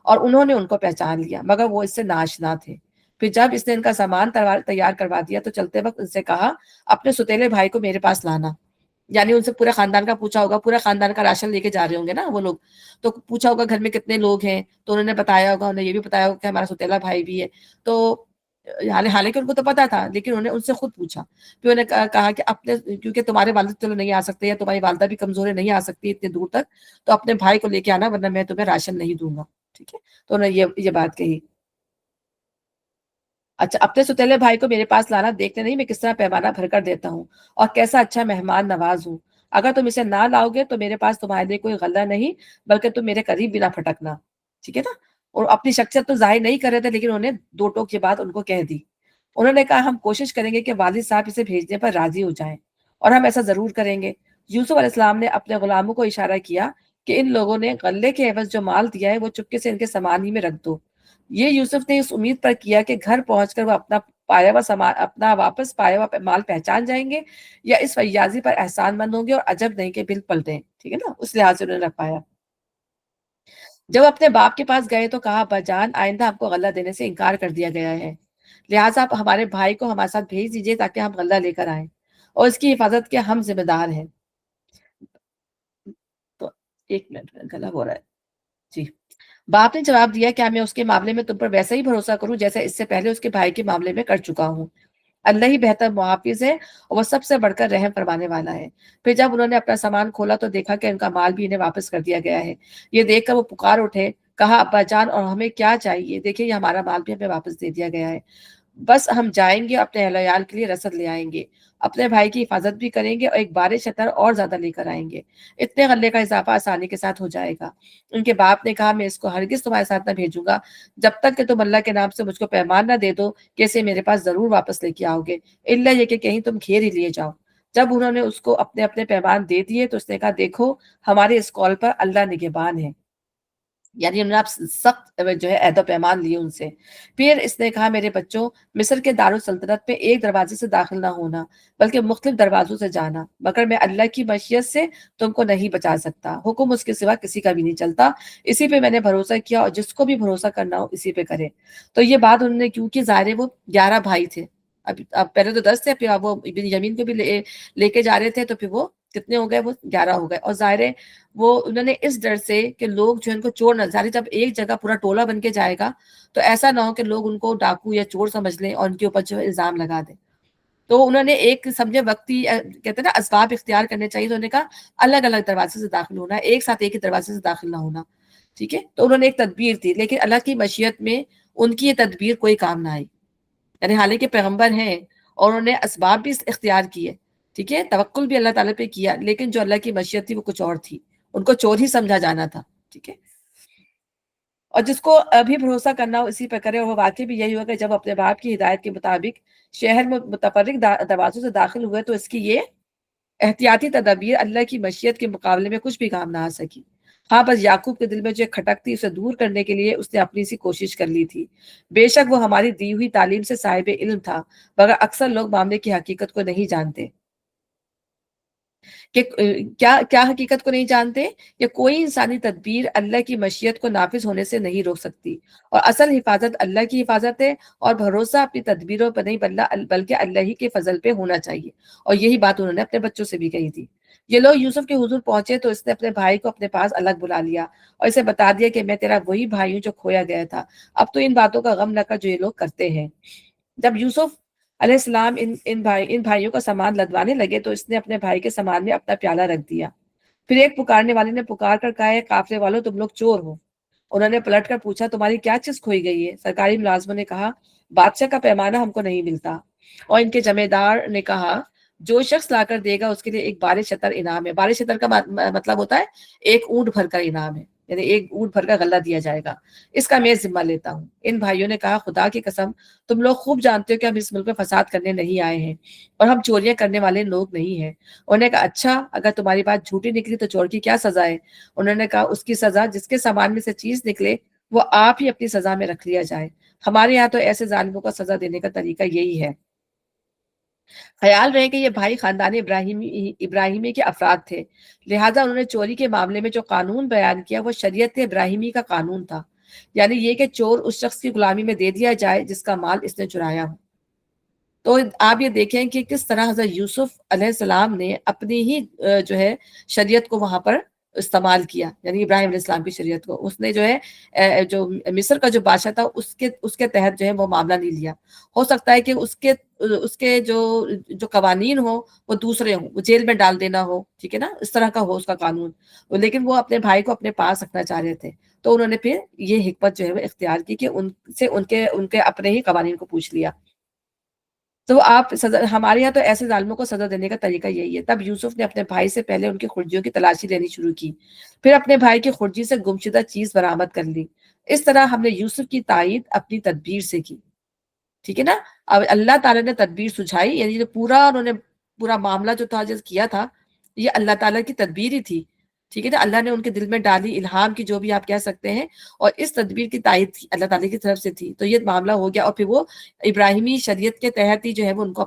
اور انہوں نے ان کو پہچان لیا مگر وہ اس سے ناشنا تھے۔ پھر جب اس نے ان کا سامان تیار کروا دیا تو چلتے وقت ان سے کہا اپنے ستیلے بھائی کو میرے پاس لانا۔ یعنی ان سے پورے خاندان کا پوچھا ہوگا، پورے خاندان کا راشن لے کے جا رہے ہوں گے نا وہ لوگ، تو پوچھا ہوگا گھر میں کتنے لوگ ہیں، تو انہوں نے بتایا ہوگا، انہیں یہ بھی بتایا ہوگا کہ ہمارا ستیلا بھائی بھی ہے۔ تو حالانکہ ان کو تو پتا تھا، لیکن انہوں نے ان سے خود پوچھا۔ پھر انہوں نے کہا کہ اپنے، کیونکہ تمہارے والد چلو نہیں آ سکتے یا تمہاری والدہ بھی کمزور ہے، نہیں آ سکتی اتنے دور تک، تو اپنے بھائی کو لے کے آنا ورنہ میں تمہیں راشن نہیں دوں گا، ٹھیک ہے۔ تو انہوں نے یہ بات کہی۔ اچھا، اپنے ستیلے بھائی کو میرے پاس لانا، دیکھتے نہیں میں کس طرح پیمانہ بھر کر دیتا ہوں اور کیسا اچھا مہمان نواز ہوں۔ اگر تم اسے نہ لاؤ گے تو میرے پاس تمہارے لیے کوئی غلہ نہیں، بلکہ تم میرے قریب بھی نہ پھٹکنا، ٹھیک ہے نا۔ اور اپنی شخصیت تو ظاہر نہیں کر رہے تھے، لیکن انہوں نے دو ٹوک یہ بات ان کو کہہ دی۔ انہوں نے کہا ہم کوشش کریں گے کہ والد صاحب اسے بھیجنے پر راضی ہو جائیں، اور ہم ایسا ضرور کریں گے۔ یوسف علیہ السلام نے اپنے غلاموں کو اشارہ کیا کہ ان لوگوں نے غلے کے عوض جو مال دیا ہے وہ چپکے سے ان کے سامان ہی میں رکھ دو۔ یہ یوسف نے اس امید پر کیا کہ گھر پہنچ کر وہ اپنا پایا ہوا سامان، اپنا واپس پایا ہوا مال پہچان جائیں گے، یا اس فیاضی پر احسان مند ہوں گے اور عجب نہیں کہ بل پلٹیں، ٹھیک ہے نا، اس لحاظ سے انہوں نے رکھ پایا۔ جب اپنے باپ کے پاس گئے تو کہا ابا جان، آئندہ آپ کو غلہ دینے سے انکار کر دیا گیا ہے، لہٰذا آپ ہمارے بھائی کو ہمارے ساتھ بھیج دیجیے تاکہ ہم غلہ لے کر آئیں، اور اس کی حفاظت کے ہم ذمہ دار ہیں۔ تو ایک منٹ گلا ہو رہا ہے جی۔ باپ نے جواب دیا کیا میں اس کے معاملے میں تم پر ویسا ہی بھروسہ کروں جیسا اس سے پہلے اس کے بھائی کے معاملے میں کر چکا ہوں؟ اللہ ہی بہتر محافظ ہے اور وہ سب سے بڑھ کر رحم فرمانے والا ہے۔ پھر جب انہوں نے اپنا سامان کھولا تو دیکھا کہ ان کا مال بھی انہیں واپس کر دیا گیا ہے۔ یہ دیکھ کر وہ پکار اٹھے، کہا ابا جان اور ہمیں کیا چاہیے، دیکھیں یہ ہمارا مال بھی ہمیں واپس دے دیا گیا ہے، بس ہم جائیں گے اپنے اہل عیال کے لیے رسد لے آئیں گے، اپنے بھائی کی حفاظت بھی کریں گے اور ایک بار شتر اور زیادہ لے کر آئیں گے، اتنے غلے کا اضافہ آسانی کے ساتھ ہو جائے گا۔ ان کے باپ نے کہا میں اس کو ہرگز تمہارے ساتھ نہ بھیجوں گا جب تک کہ تم اللہ کے نام سے مجھ کو پیمان نہ دے دو کہ اسے میرے پاس ضرور واپس لے کے آؤ گے، الا یہ کہ کہیں تم گھیر ہی لیے جاؤ۔ جب انہوں نے اس کو اپنے اپنے پیمان دے دیے تو اس نے کہا دیکھو ہمارے اس قول پر اللہ نگہبان ہے، یعنی انہوں نے سخت جو ہے عہد و پیمان لیے ان سے۔ پھر اس نے کہا میرے بچوں، مصر کے دارالسلطنت میں ایک دروازے سے داخل نہ ہونا بلکہ مختلف دروازوں سے جانا، مگر میں اللہ کی مشیت سے تم کو نہیں بچا سکتا، حکم اس کے سوا کسی کا بھی نہیں چلتا، اسی پہ میں نے بھروسہ کیا اور جس کو بھی بھروسہ کرنا ہو اسی پہ کرے۔ تو یہ بات انہوں نے کیونکہ ظاہر ہے وہ 11 بھائی تھے، اب پہلے تو 10 تھے، پھر اب وہ ابن یمین کو بھی لے کے جا رہے تھے، تو پھر وہ کتنے ہو گئے، وہ 11 ہو گئے۔ اور ظاہر ہے وہ انہوں نے اس ڈر سے کہ لوگ جو ان کو چور نہ، ظاہر جب ایک جگہ پورا ٹولہ بن کے جائے گا تو ایسا نہ ہو کہ لوگ ان کو ڈاکو یا چور سمجھ لیں اور ان کے اوپر جو الزام لگا دیں، تو انہوں نے ایک سمجھے وقتی کہتے ہیں نا اسباب اختیار کرنے چاہیے، تو انہوں نے کہا الگ الگ دروازے سے داخل ہونا، ایک ساتھ ایک ہی دروازے سے داخل نہ ہونا، ٹھیک ہے۔ تو انہوں نے ایک تدبیر دی، لیکن اللہ کی مشیت میں ان کی یہ تدبیر کوئی کام نہ آئی، یعنی حالانکہ پیغمبر ہیں اور انہوں نے اسباب بھی اختیار کیے، ٹھیک ہے، توکل بھی اللہ تعالیٰ پہ کیا، لیکن جو اللہ کی مشیت تھی وہ کچھ اور تھی، ان کو چور ہی سمجھا جانا تھا، ٹھیک ہے۔ اور جس کو ابھی بھروسہ کرنا ہو اسی پہ کرے، اور وہ واقعی بھی یہی ہوا کہ جب اپنے باپ کی ہدایت کے مطابق شہر میں متفرق دروازوں سے داخل ہوئے تو اس کی یہ احتیاطی تدابیر اللہ کی مشیت کے مقابلے میں کچھ بھی کام نہ آ سکی۔ ہاں بس یعقوب کے دل میں جو ایک کھٹک تھی اسے دور کرنے کے لیے اس نے اپنی سی کوشش کر لی تھی۔ بے شک وہ ہماری دی ہوئی تعلیم سے صاحب علم تھا، مگر اکثر لوگ معاملے کی حقیقت کو نہیں جانتے۔ کہ کیا حقیقت کو نہیں جانتے؟ کہ کوئی انسانی تدبیر اللہ کی مشیت کو نافذ ہونے سے نہیں روک سکتی، اور اصل حفاظت اللہ کی حفاظت ہے، اور بھروسہ اپنی تدبیروں پر نہیں بلکہ اللہ ہی کے فضل پہ ہونا چاہیے۔ اور یہی بات انہوں نے اپنے بچوں سے بھی کہی تھی۔ یہ لوگ یوسف کے حضور پہنچے تو اس نے اپنے بھائی کو اپنے پاس الگ بلا لیا اور اسے بتا دیا کہ میں تیرا وہی بھائی ہوں جو کھویا گیا تھا، اب تو ان باتوں کا غم نہ کر جو یہ لوگ کرتے ہیں۔ جب یوسف علیہ السلام ان بھائیوں کا سامان لدوانے لگے تو اس نے اپنے بھائی کے سامان میں اپنا پیالہ رکھ دیا۔ پھر ایک پکارنے والے نے پکار کر کہا ہے قافلے والوں تم لوگ چور ہو، انہوں نے پلٹ کر پوچھا تمہاری کیا چیز کھوئی گئی ہے؟ سرکاری ملازموں نے کہا بادشاہ کا پیمانہ ہم کو نہیں ملتا، اور ان کے جمیدار نے کہا جو شخص لا کر دے گا اس کے لیے ایک بار شطر انعام ہے۔ بار شطر کا مطلب ہوتا ہے ایک اونٹ بھر کا انعام ہے، یعنی ایک اونٹ بھر کا غلہ دیا جائے گا، اس کا میں ذمہ لیتا ہوں۔ ان بھائیوں نے کہا خدا کی قسم تم لوگ خوب جانتے ہو کہ ہم اس ملک میں فساد کرنے نہیں آئے ہیں اور ہم چوریاں کرنے والے لوگ نہیں ہیں۔ انہوں نے کہا اچھا اگر تمہاری بات جھوٹی نکلی تو چور کی کیا سزا ہے؟ انہوں نے کہا اس کی سزا جس کے سامان میں سے چیز نکلے وہ آپ ہی اپنی سزا میں رکھ لیا جائے، ہمارے یہاں تو ایسے ظالموں کو سزا دینے کا طریقہ یہی ہے۔ خیال رہے کہ یہ بھائی خاندان ابراہیمی کے افراد تھے، لہٰذا انہوں نے چوری کے معاملے میں جو قانون بیان کیا وہ شریعت ابراہیمی کا قانون تھا، یعنی یہ کہ چور اس شخص کی غلامی میں دے دیا جائے جس کا مال اس نے چرایا ہو۔ تو آپ یہ دیکھیں کہ کس طرح حضرت یوسف علیہ السلام نے اپنی ہی جو ہے شریعت کو وہاں پر استعمال کیا، یعنی ابراہیم علیہ السلام کی شریعت کو اس نے جو ہے جو مصر کا جو بادشاہ تھا اس کے تحت جو ہے وہ معاملہ نہیں لیا۔ ہو سکتا ہے کہ اس کے جو قوانین ہو وہ دوسرے ہوں، وہ جیل میں ڈال دینا ہو، ٹھیک ہے نا، اس طرح کا ہو اس کا قانون، لیکن وہ اپنے بھائی کو اپنے پاس رکھنا چاہ رہے تھے، تو انہوں نے پھر یہ حکمت جو ہے وہ اختیار کی کہ ان سے ان کے اپنے ہی قوانین کو پوچھ لیا۔ تو آپ ہمارے یہاں تو ایسے ظالموں کو سزا دینے کا طریقہ یہی ہے۔ تب یوسف نے اپنے بھائی سے پہلے ان کی خرجیوں کی تلاشی لینی شروع کی، پھر اپنے بھائی کی خرجی سے گمشدہ چیز برآمد کر لی۔ اس طرح ہم نے یوسف کی تائید اپنی تدبیر سے کی، ٹھیک ہے نا۔ اب اللہ تعالیٰ نے تدبیر سجھائی، یعنی جو انہوں نے پورا معاملہ جو تھا جس کیا تھا یہ اللہ تعالیٰ کی تدبیر ہی تھی، ٹھیک ہے نا۔ اللہ نے ان کے دل میں ڈالی الہام کی، جو بھی آپ کہہ سکتے ہیں، اور اس تدبیر کی تائید اللہ تعالیٰ کی طرف سے تھی، تو یہ معاملہ ہو گیا۔ اور پھر وہ ابراہیمی شریعت کے تحت ہی جو ہے وہ ان کو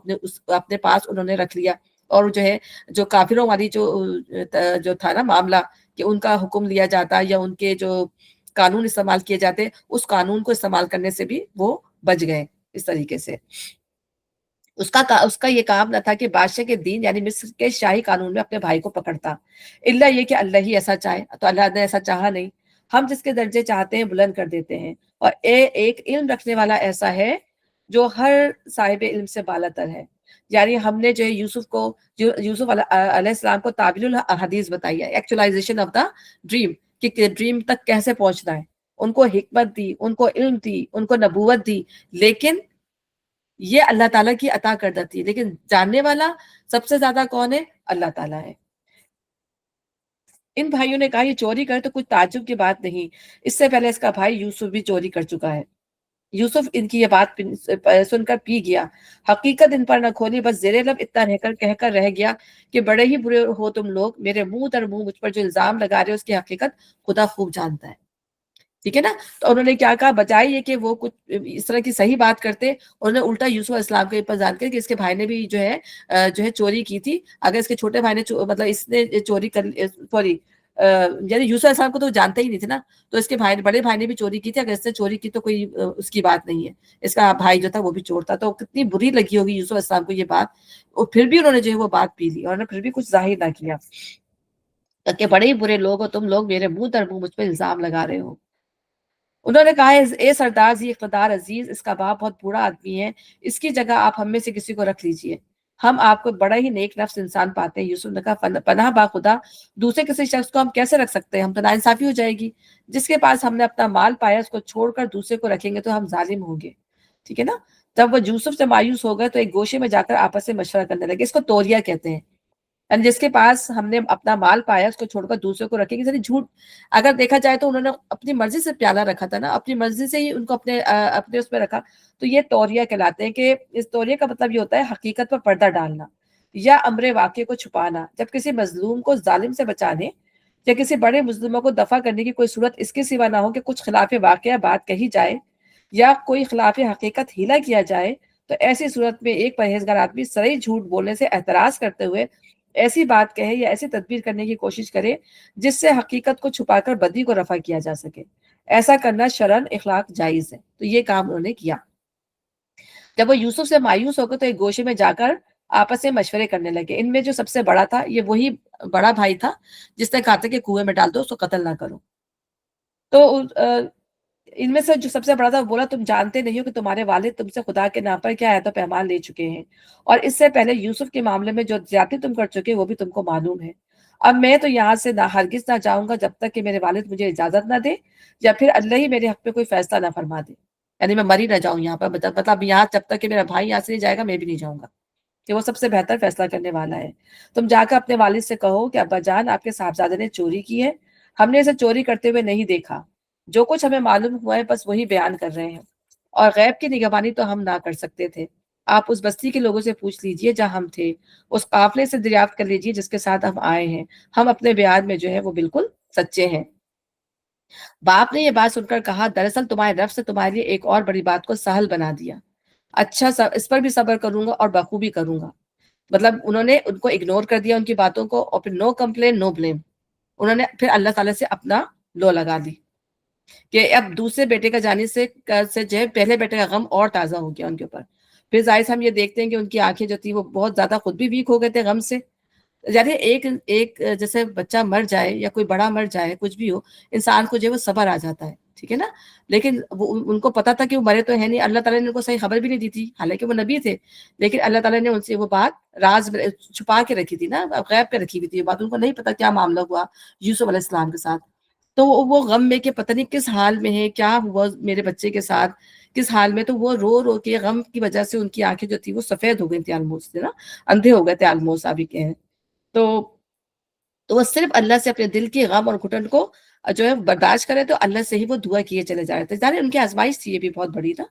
اپنے پاس انہوں نے رکھ لیا، اور جو ہے جو کافروں والی جو تھا نا معاملہ کہ ان کا حکم لیا جاتا یا ان کے جو قانون استعمال کیے جاتے، اس قانون کو استعمال کرنے سے بھی وہ بچ گئے اس طریقے سے۔ اس کا یہ کام نہ تھا کہ بادشاہ کے دین یعنی مصر کے شاہی قانون میں اپنے بھائی کو پکڑتا، الا یہ کہ اللہ ہی ایسا چاہے، تو اللہ نے ایسا چاہا نہیں۔ ہم جس کے درجے چاہتے ہیں بلند کر دیتے ہیں، اور ایک علم رکھنے والا ایسا ہے جو ہر صاحب علم سے بالاتر ہے۔ یعنی ہم نے جو ہے یوسف علیہ السلام کو تعبیل الحدیث بتائی ہے، ایکچولائزیشن آف دا ڈریم، کہ ڈریم تک کیسے پہنچنا ہے۔ ان کو حکمت دی، ان کو علم دی، ان کو نبوت دی، لیکن یہ اللہ تعالیٰ کی عطا کردہ تھی، لیکن جاننے والا سب سے زیادہ کون ہے؟ اللہ تعالیٰ ہے۔ ان بھائیوں نے کہا یہ چوری کرے تو کچھ تعجب کی بات نہیں، اس سے پہلے اس کا بھائی یوسف بھی چوری کر چکا ہے۔ یوسف ان کی یہ بات سن کر پی گیا، حقیقت ان پر نہ کھولی، بس زیر لب اتنا کہہ کر رہ گیا کہ بڑے ہی برے ہو تم لوگ، میرے منہ در منہ مجھ پر جو الزام لگا رہے ہو اس کی حقیقت خدا خوب جانتا ہے، ٹھیک ہے نا۔ تو انہوں نے کیا کہا، بجائے یہ کہ وہ کچھ اس طرح کی صحیح بات کرتے، انہوں نے الٹا یوسف علیہ السلام کے اوپر جان کر کہ اس کے بھائی نے بھی جو ہے چوری کی تھی، اگر اس کے چھوٹے بھائی نے مطلب اس نے چوری کر سوری یعنی یوسف علیہ السلام کو تو جانتے ہی نہیں تھے نا، تو اس کے بڑے بھائی نے بھی چوری کی تھی، اگر اس نے چوری کی تو کوئی اس کی بات نہیں ہے، اس کا بھائی جو تھا وہ بھی چور تھا، تو کتنی بری لگی ہوگی یوسف علیہ السلام کو یہ بات، اور پھر بھی انہوں نے جو ہے وہ بات پی لی، اور پھر بھی کچھ ظاہر نہ کیا کہ بڑے ہی برے لوگ ہو تم لوگ، میرے منہ در منہ مجھ پہ الزام لگا رہے ہو۔ انہوں نے کہا اے سردار ذی اقتدار عزیز، اس کا باپ بہت بوڑھا آدمی ہے، اس کی جگہ آپ ہم میں سے کسی کو رکھ لیجئے، ہم آپ کو بڑا ہی نیک نفس انسان پاتے ہیں۔ یوسف نے کہا پناہ با خدا، دوسرے کسی شخص کو ہم کیسے رکھ سکتے ہیں؟ ہم تو ناانصافی ہو جائے گی، جس کے پاس ہم نے اپنا مال پایا اس کو چھوڑ کر دوسرے کو رکھیں گے تو ہم ظالم ہوں گے، ٹھیک ہے نا۔ جب وہ یوسف سے مایوس ہو گئے تو ایک گوشے میں جا کر آپس میں مشورہ کرنے لگے، اس کو توریا کہتے ہیں، یعنی جس کے پاس ہم نے اپنا مال پایا اس کو چھوڑ کر دوسرے کو رکھیں گے، یعنی جھوٹ۔ اگر دیکھا جائے تو انہوں نے اپنی مرضی سے پیالہ رکھا تھا نا، اپنی مرضی سے ہی ان کو اپنے اس میں رکھا، تو یہ توریا کہلاتے ہیں، کہ اس توریا کا مطلب یہ ہوتا ہے حقیقت پر پردہ ڈالنا یا امر واقع کو چھپانا۔ جب کسی مظلوم کو ظالم سے بچانے یا کسی بڑے مظلوموں کو دفع کرنے کی کوئی صورت اس کے سوا نہ ہو کہ کچھ خلاف واقعہ بات کہی جائے یا کوئی خلاف حقیقت ہیلا کیا جائے، تو ایسی صورت میں ایک پرہیزگار آدمی صریح جھوٹ بولنے سے اعتراض کرتے ہوئے ایسی بات کہے یا ایسی تدبیر کرنے کی کوشش کرے جس سے حقیقت کو چھپا کر بدی کو رفع کیا جا سکے، ایسا کرنا شرعاً اخلاق جائز ہے۔ تو یہ کام انہوں نے کیا۔ جب وہ یوسف سے مایوس ہو گئے تو ایک گوشے میں جا کر آپس میں مشورے کرنے لگے۔ ان میں جو سب سے بڑا تھا یہ وہی بڑا بھائی تھا جس نے کہا تھا کہ کنویں میں ڈال دو، اس کو قتل نہ کرو۔ تو ان میں سے جو سب سے بڑا تھا وہ بولا تم جانتے نہیں ہو کہ تمہارے والد تم سے خدا کے نام پر کیا آیت و پیمان لے چکے ہیں، اور اس سے پہلے یوسف کے معاملے میں جو زیادتی تم کر چکے وہ بھی تم کو معلوم ہے۔ اب میں تو یہاں سے نہ ہرگز نہ جاؤں گا جب تک کہ میرے والد مجھے اجازت نہ دے یا پھر اللہ ہی میرے حق میں کوئی فیصلہ نہ فرما دے، یعنی میں مر ہی نہ جاؤں یہاں پر، مطلب یہاں جب تک کہ میرا بھائی یہاں سے نہیں جائے گا میں بھی نہیں جاؤں گا، کہ وہ سب سے بہتر فیصلہ کرنے والا ہے۔ تم جا کر اپنے والد سے کہو کہ ابا جان آپ کے صاحبزادے نے چوری کی ہے، ہم نے اسے چوری کرتے ہوئے نہیں دیکھا، جو کچھ ہمیں معلوم ہوا ہے بس وہی بیان کر رہے ہیں، اور غیب کی نگہبانی تو ہم نہ کر سکتے تھے۔ آپ اس بستی کے لوگوں سے پوچھ لیجئے جہاں ہم تھے، اس قافلے سے دریافت کر لیجئے جس کے ساتھ ہم آئے ہیں، ہم اپنے بیان میں جو ہے وہ بالکل سچے ہیں۔ باپ نے یہ بات سن کر کہا دراصل تمہارے رب سے تمہارے لیے ایک اور بڑی بات کو سہل بنا دیا، اچھا اس پر بھی صبر کروں گا اور بخوبی کروں گا۔ مطلب انہوں نے ان کو اگنور کر دیا ان کی باتوں کو، اور پھر نو کمپلین نو بلیم، انہوں نے پھر اللہ تعالیٰ سے اپنا لو لگا دی کہ اب دوسرے بیٹے کا جانے سے جو ہے پہلے بیٹے کا غم اور تازہ ہو گیا ان کے اوپر۔ پھر ظاہر سے ہم یہ دیکھتے ہیں کہ ان کی آنکھیں جو تھی وہ بہت زیادہ خود بھی ویک ہو گئے تھے غم سے، یعنی ایک ایک جیسے بچہ مر جائے یا کوئی بڑا مر جائے کچھ بھی ہو، انسان کو جو ہے وہ صبر آ جاتا ہے، ٹھیک ہے نا، لیکن ان کو پتا تھا کہ وہ مرے تو ہے نہیں، اللہ تعالیٰ نے ان کو صحیح خبر بھی نہیں دی تھی، حالانکہ وہ نبی تھے، لیکن اللہ تعالیٰ نے ان سے وہ بات راز چھپا کے رکھی تھی نا، غیب پہ رکھی ہوئی تھی یہ بات، ان کو نہیں پتا کیا معاملہ ہوا یوسف علیہ السلام کے ساتھ۔ تو وہ غم میں کہ پتہ نہیں کس حال میں ہے، کیا ہوا میرے بچے کے ساتھ، کس حال میں، تو وہ رو رو کے غم کی وجہ سے ان کی آنکھیں جو تھی وہ سفید ہو گئی تھی آلموسٹ، نا، اندھے ہو گئے تھے آلموسٹ ابھی کے ہیں۔ تو وہ صرف اللہ سے اپنے دل کی غم اور گھٹن کو جو ہے برداشت کرے، تو اللہ سے ہی وہ دعا کیے چلے جا رہے تھے، جانے ان کی آزمائش تھی یہ بھی بہت بڑی نا،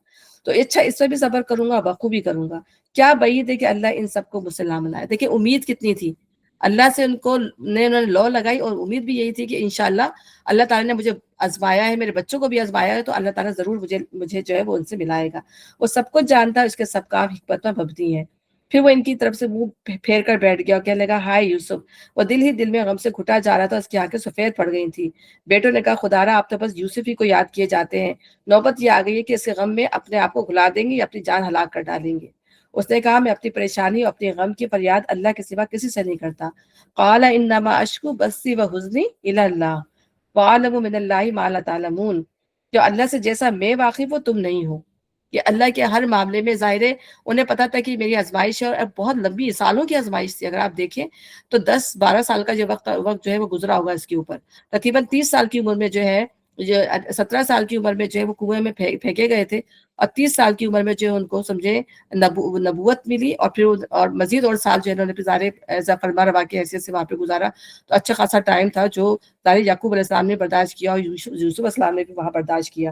تو اچھا اس پہ بھی صبر کروں گا، بخوبی کروں گا۔ کیا بعید ہے کہ اللہ ان سب کو مجھ سے نہ ملائے، دیکھیں امید کتنی تھی اللہ سے، انہوں نے لو لگائی، اور امید بھی یہی تھی کہ انشاءاللہ اللہ تعالیٰ نے مجھے آزمایا ہے، میرے بچوں کو بھی آزمایا ہے، تو اللہ تعالیٰ ضرور مجھے جو ہے وہ ان سے ملائے گا، وہ سب کچھ جانتا ہے، اس کے سب کام حکمت میں مبنی ہے۔ پھر وہ ان کی طرف سے منہ پھیر کر بیٹھ گیا اور کہنے لگا ہائے یوسف، وہ دل ہی دل میں غم سے گھٹا جا رہا تھا، اس کی آنکھیں سفید پڑ گئی تھی۔ بیٹوں نے کہا خدارا آپ تو بس یوسف ہی کو یاد کیے جاتے ہیں، نوبت یہ آ گئی ہے کہ اس کے غم میں اپنے آپ کو گھلا دیں گے یا اپنی جان ہلاک کر ڈالیں گے۔ اس نے کہا میں اپنی پریشانی اور اپنے غم کی فریاد اللہ کے سوا کسی سے نہیں کرتا۔ قال انما اشکو بثی وحزنی الی اللہ واعلم من اللہ ما لا تعلمون، جو اللہ سے جیسا میں واقف ہوں تم نہیں ہو، کہ اللہ کے ہر معاملے میں ظاہر ہے انہیں پتا تھا کہ میری آزمائش ہے، اور بہت لمبی سالوں کی آزمائش تھی، اگر آپ دیکھیں تو 10-12 سال کا جو وقت جو ہے وہ گزرا ہوگا اس کے اوپر، تقریباً 30 سال کی عمر میں جو ہے، 17 سال کی عمر میں جو ہے وہ کنویں میں پھینکے گئے تھے، اور 30 سال کی عمر میں جو ہے ان کو سمجھے نبوت ملی، اور پھر اور مزید اور سال جو ہے انہوں نے ظاہر فرما روا کی حیثیت سے وہاں پہ گزارا، تو اچھا خاصا ٹائم تھا جو ظاہر یعقوب علیہ السلام نے برداشت کیا، اور یوسف علیہ السلام نے بھی وہاں برداشت کیا۔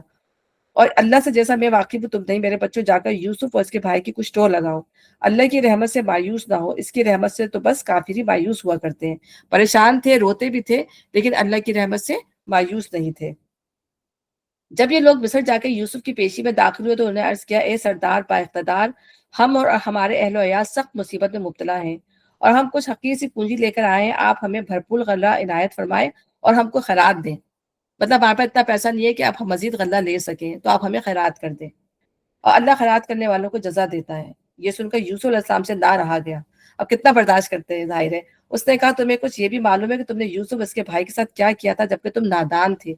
اور اللہ سے جیسا میں واقف ہوں تم نہیں، میرے بچوں جا کر یوسف اور اس کے بھائی کی کچھ ٹو لگاؤ، اللہ کی رحمت سے مایوس نہ ہو، اس کی رحمت سے تو بس کافر ہی مایوس ہوا کرتے ہیں، پریشان تھے روتے بھی تھے لیکن اللہ کی رحمت سے مایوس نہیں تھے۔ جب یہ لوگ مصر جا کے یوسف کی پیشی میں داخل ہوئے تو انہوں نے عرض کیا اے سردار با اقتدار، ہم اور ہمارے اہل و عیال سخت مصیبت میں مبتلا ہیں، اور ہم کچھ حقیر سی پونجی لے کر آئے ہیں، آپ ہمیں بھرپور غلہ عنایت فرمائے اور ہم کو خیرات دیں، مطلب آپ اتنا پیسہ نہیں ہے کہ آپ مزید غلہ لے سکیں، تو آپ ہمیں خیرات کر دیں، اور اللہ خیرات کرنے والوں کو جزا دیتا ہے۔ یہ سن کر یوسف علیہ السلام سے نہ رہا گیا، اب کتنا برداشت کرتے ہیں ظاہر ہے، اس نے کہا تمہیں کچھ یہ بھی معلوم ہے کہ تم نے یوسف اس کے بھائی کے ساتھ کیا کیا تھا جبکہ تم نادان تھے،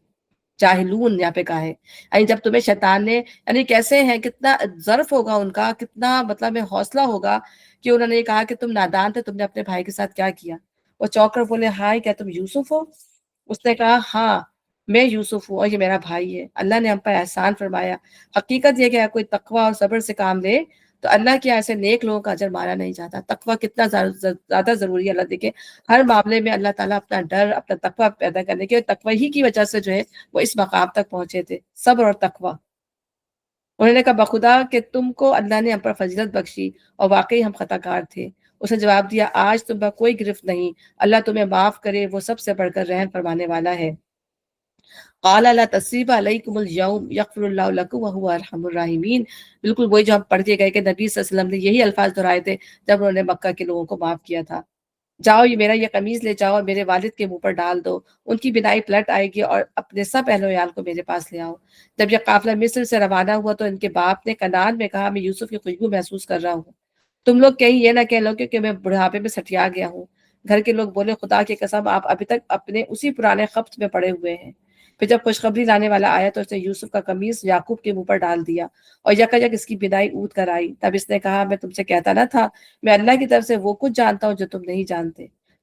جاہلون یہاں پہ کہا ہے، یعنی جب تمہیں شیطان نے، یعنی کیسے ہیں، کتنا ظرف ہوگا ان کا، کتنا مطلب میں حوصلہ ہوگا کہ انہوں نے یہ کہا کہ تم نادان تھے، تم نے اپنے بھائی کے ساتھ کیا کیا۔ وہ چونک کر بولے ہائے کیا تم یوسف ہو؟ اس نے کہا ہاں میں یوسف ہوں اور یہ میرا بھائی ہے، اللہ نے ہم پر احسان فرمایا، حقیقت یہ کہ اگر کوئی تقوی اور صبر سے کام لے تو اللہ کے ایسے نیک لوگوں کا اجر مارا نہیں جاتا۔ تقوی کتنا زیادہ ضروری ہے، اللہ دیکھے ہر معاملے میں اللہ تعالیٰ اپنا ڈر، اپنا تقوی پیدا کرنے کے، تقوی ہی کی وجہ سے جو ہے وہ اس مقام تک پہنچے تھے، صبر اور تقوی۔ انہوں نے کہا بخدا کہ تم کو اللہ نے ہم پر فضیلت بخشی اور واقعی ہم خطا کار تھے۔ اس نے جواب دیا آج تم پر کوئی گرفت نہیں، اللہ تمہیں معاف کرے، وہ سب سے بڑھ کر رحم فرمانے والا ہے۔ قال لا تصریب علیکم اليوم یغفر اللہ لکم وہو ارحم الراحمین، بالکل وہی جو ہم پڑھ کے گئے کہ نبی صلی اللہ علیہ وسلم نے یہی الفاظ دہرائے تھے جب انہوں نے مکہ کے لوگوں کو معاف کیا تھا۔ جاؤ یہ میرا یہ قمیض لے جاؤ اور میرے والد کے منہ پر ڈال دو، ان کی بینائی پلٹ آئے گی، اور اپنے سب اہل و عیال کو میرے پاس لے آؤ۔ جب یہ قافلہ مصر سے روانہ ہوا تو ان کے باپ نے کنعان میں کہا میں یوسف کی خوشبو محسوس کر رہا ہوں، تم لوگ کہیں یہ نہ کہہ لو کہ میں بڑھاپے میں سٹیا گیا ہوں۔ گھر کے لوگ بولے خدا کی قسم آپ ابھی تک اپنے اسی پرانے خبط میں پڑے ہوئے ہیں۔ پھر جب خوشخبری لانے والا آیا تو اس نے یوسف کا قمیص یعقوب کے منہ پر ڈال دیا اور یکایک اس کی بینائی اود کر آئی۔ تب اس نے کہا میں تم سے کہتا نہ تھا میں اللہ کی طرف سے وہ کچھ جانتا ہوں جو تم نہیں جانتے۔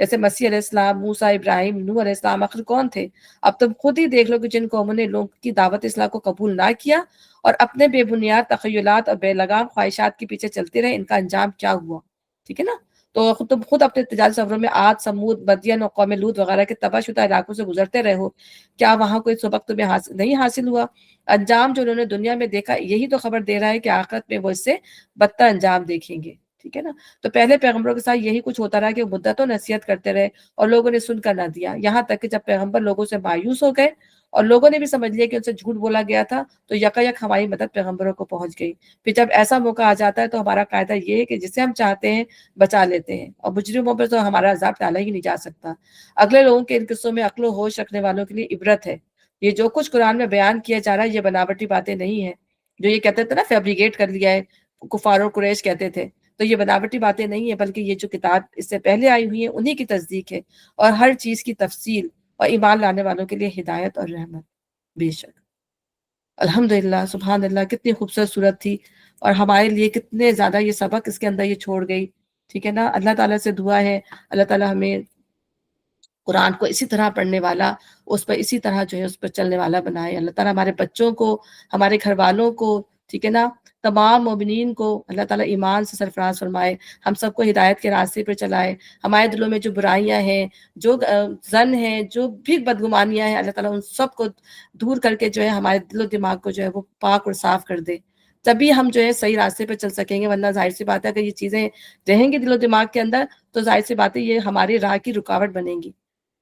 جیسے مسیح علیہ السلام، موسیٰ، ابراہیم، نوح علیہ السلام آخر کون تھے؟ اب تم خود ہی دیکھ لو کہ جن قوموں نے لوگوں کی دعوت اصلاح کو قبول نہ کیا اور اپنے بے بنیاد تخیلات اور بے لگام خواہشات کے پیچھے چلتے رہے، ان کا انجام کیا ہوا، ٹھیک ہے نا؟ تو تم خود اپنے تجارتی سفروں میں عاد، سمود، مدین اور قوم لوط وغیرہ کے تباہ شدہ علاقوں سے گزرتے رہے ہو، کیا وہاں کوئی سبق تمہیں نہیں حاصل ہوا؟ انجام جو انہوں نے دنیا میں دیکھا یہی تو خبر دے رہا ہے کہ آخرت میں وہ اس سے بدتر انجام دیکھیں گے، ٹھیک ہے نا؟ تو پہلے پیغمبروں کے ساتھ یہی کچھ ہوتا رہا کہ وہ مدتوں نصیحت کرتے رہے اور لوگوں نے سن کر نہ دیا، یہاں تک کہ جب پیغمبر لوگوں سے مایوس ہو گئے اور لوگوں نے بھی سمجھ لیا کہ ان سے جھوٹ بولا گیا تھا، تو یکا یک ہماری مدد پیغمبروں کو پہنچ گئی۔ پھر جب ایسا موقع آ جاتا ہے تو ہمارا قاعدہ یہ ہے کہ جسے ہم چاہتے ہیں بچا لیتے ہیں، اور مجرموں پر تو ہمارا عذاب ٹالا ہی نہیں جا سکتا۔ اگلے لوگوں کے ان قصوں میں عقل و ہوش رکھنے والوں کے لیے عبرت ہے۔ یہ جو کچھ قرآن میں بیان کیا جا رہا ہے یہ بناوٹی باتیں نہیں ہیں، جو یہ کہتے تھے نا فیبریکیٹ کر لیا ہے، کفار و قریش کہتے تھے، تو یہ بناوٹی باتیں نہیں ہیں، بلکہ یہ جو کتاب اس سے پہلے آئی ہوئی ہیں انہی کی تصدیق ہے، اور ہر چیز کی تفصیل اور ایمان لانے والوں کے لیے ہدایت اور رحمت۔ بے شک الحمدللہ، سبحان اللہ، کتنی خوبصورت صورت تھی، اور ہمارے لیے کتنے زیادہ یہ سبق اس کے اندر یہ چھوڑ گئی، ٹھیک ہے نا؟ اللہ تعالیٰ سے دعا ہے اللہ تعالیٰ ہمیں قرآن کو اسی طرح پڑھنے والا، اس پر اسی طرح جو ہے اس پر چلنے والا بنائے۔ اللہ تعالیٰ ہمارے بچوں کو، ہمارے گھر والوں کو، ٹھیک ہے نا، تمام مومنین کو اللہ تعالیٰ ایمان سے سرفراز فرمائے، ہم سب کو ہدایت کے راستے پہ چلائے، ہمارے دلوں میں جو برائیاں ہیں، جو ظن ہیں، جو بھی بدگمانیاں ہیں، اللہ تعالیٰ ان سب کو دور کر کے جو ہے ہمارے دل و دماغ کو جو ہے وہ پاک اور صاف کر دے، تبھی ہم جو ہے صحیح راستے پہ چل سکیں گے، ورنہ ظاہر سی بات ہے اگر یہ چیزیں رہیں گی دل و دماغ کے اندر تو ظاہر سی بات ہے یہ ہماری راہ کی رکاوٹ بنیں گی۔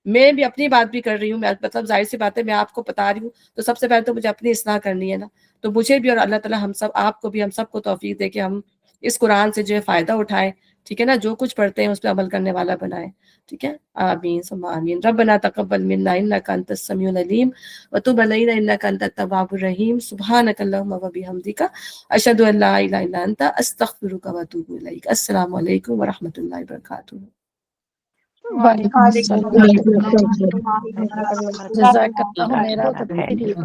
میں بھی اپنی بات بھی کر رہی ہوں، مطلب ظاہر سی بات ہے میں آپ کو بتا رہی ہوں، تو سب سے پہلے تو مجھے اپنی اصلاح کرنی ہے نا، تو مجھے بھی اور اللہ تعالیٰ ہم سب، آپ کو بھی، ہم سب کو توفیق دے کہ ہم اس قرآن سے جو ہے فائدہ اٹھائیں، ٹھیک ہے نا، جو کچھ پڑھتے ہیں اس پہ عمل کرنے والا بنائیں، ٹھیک ہے؟ آمین ثم آمین۔ ربنا تقبل منا انک انت السمیع العلیم وتب علینا انک انت التواب الرحیم، سبحانک اللہم وبحمدک، اشہد ان لا الہ الا انت، استغفرک واتوب الیک۔ السلام علیکم ورحمۃ اللہ وبرکاتہ۔ وعلیکم وعلیکم السلام السلام ورحمۃ اللہ وبرکاتہ۔ ورحمۃ اللہ جزاک اللہ وبرکاتہ۔ میرا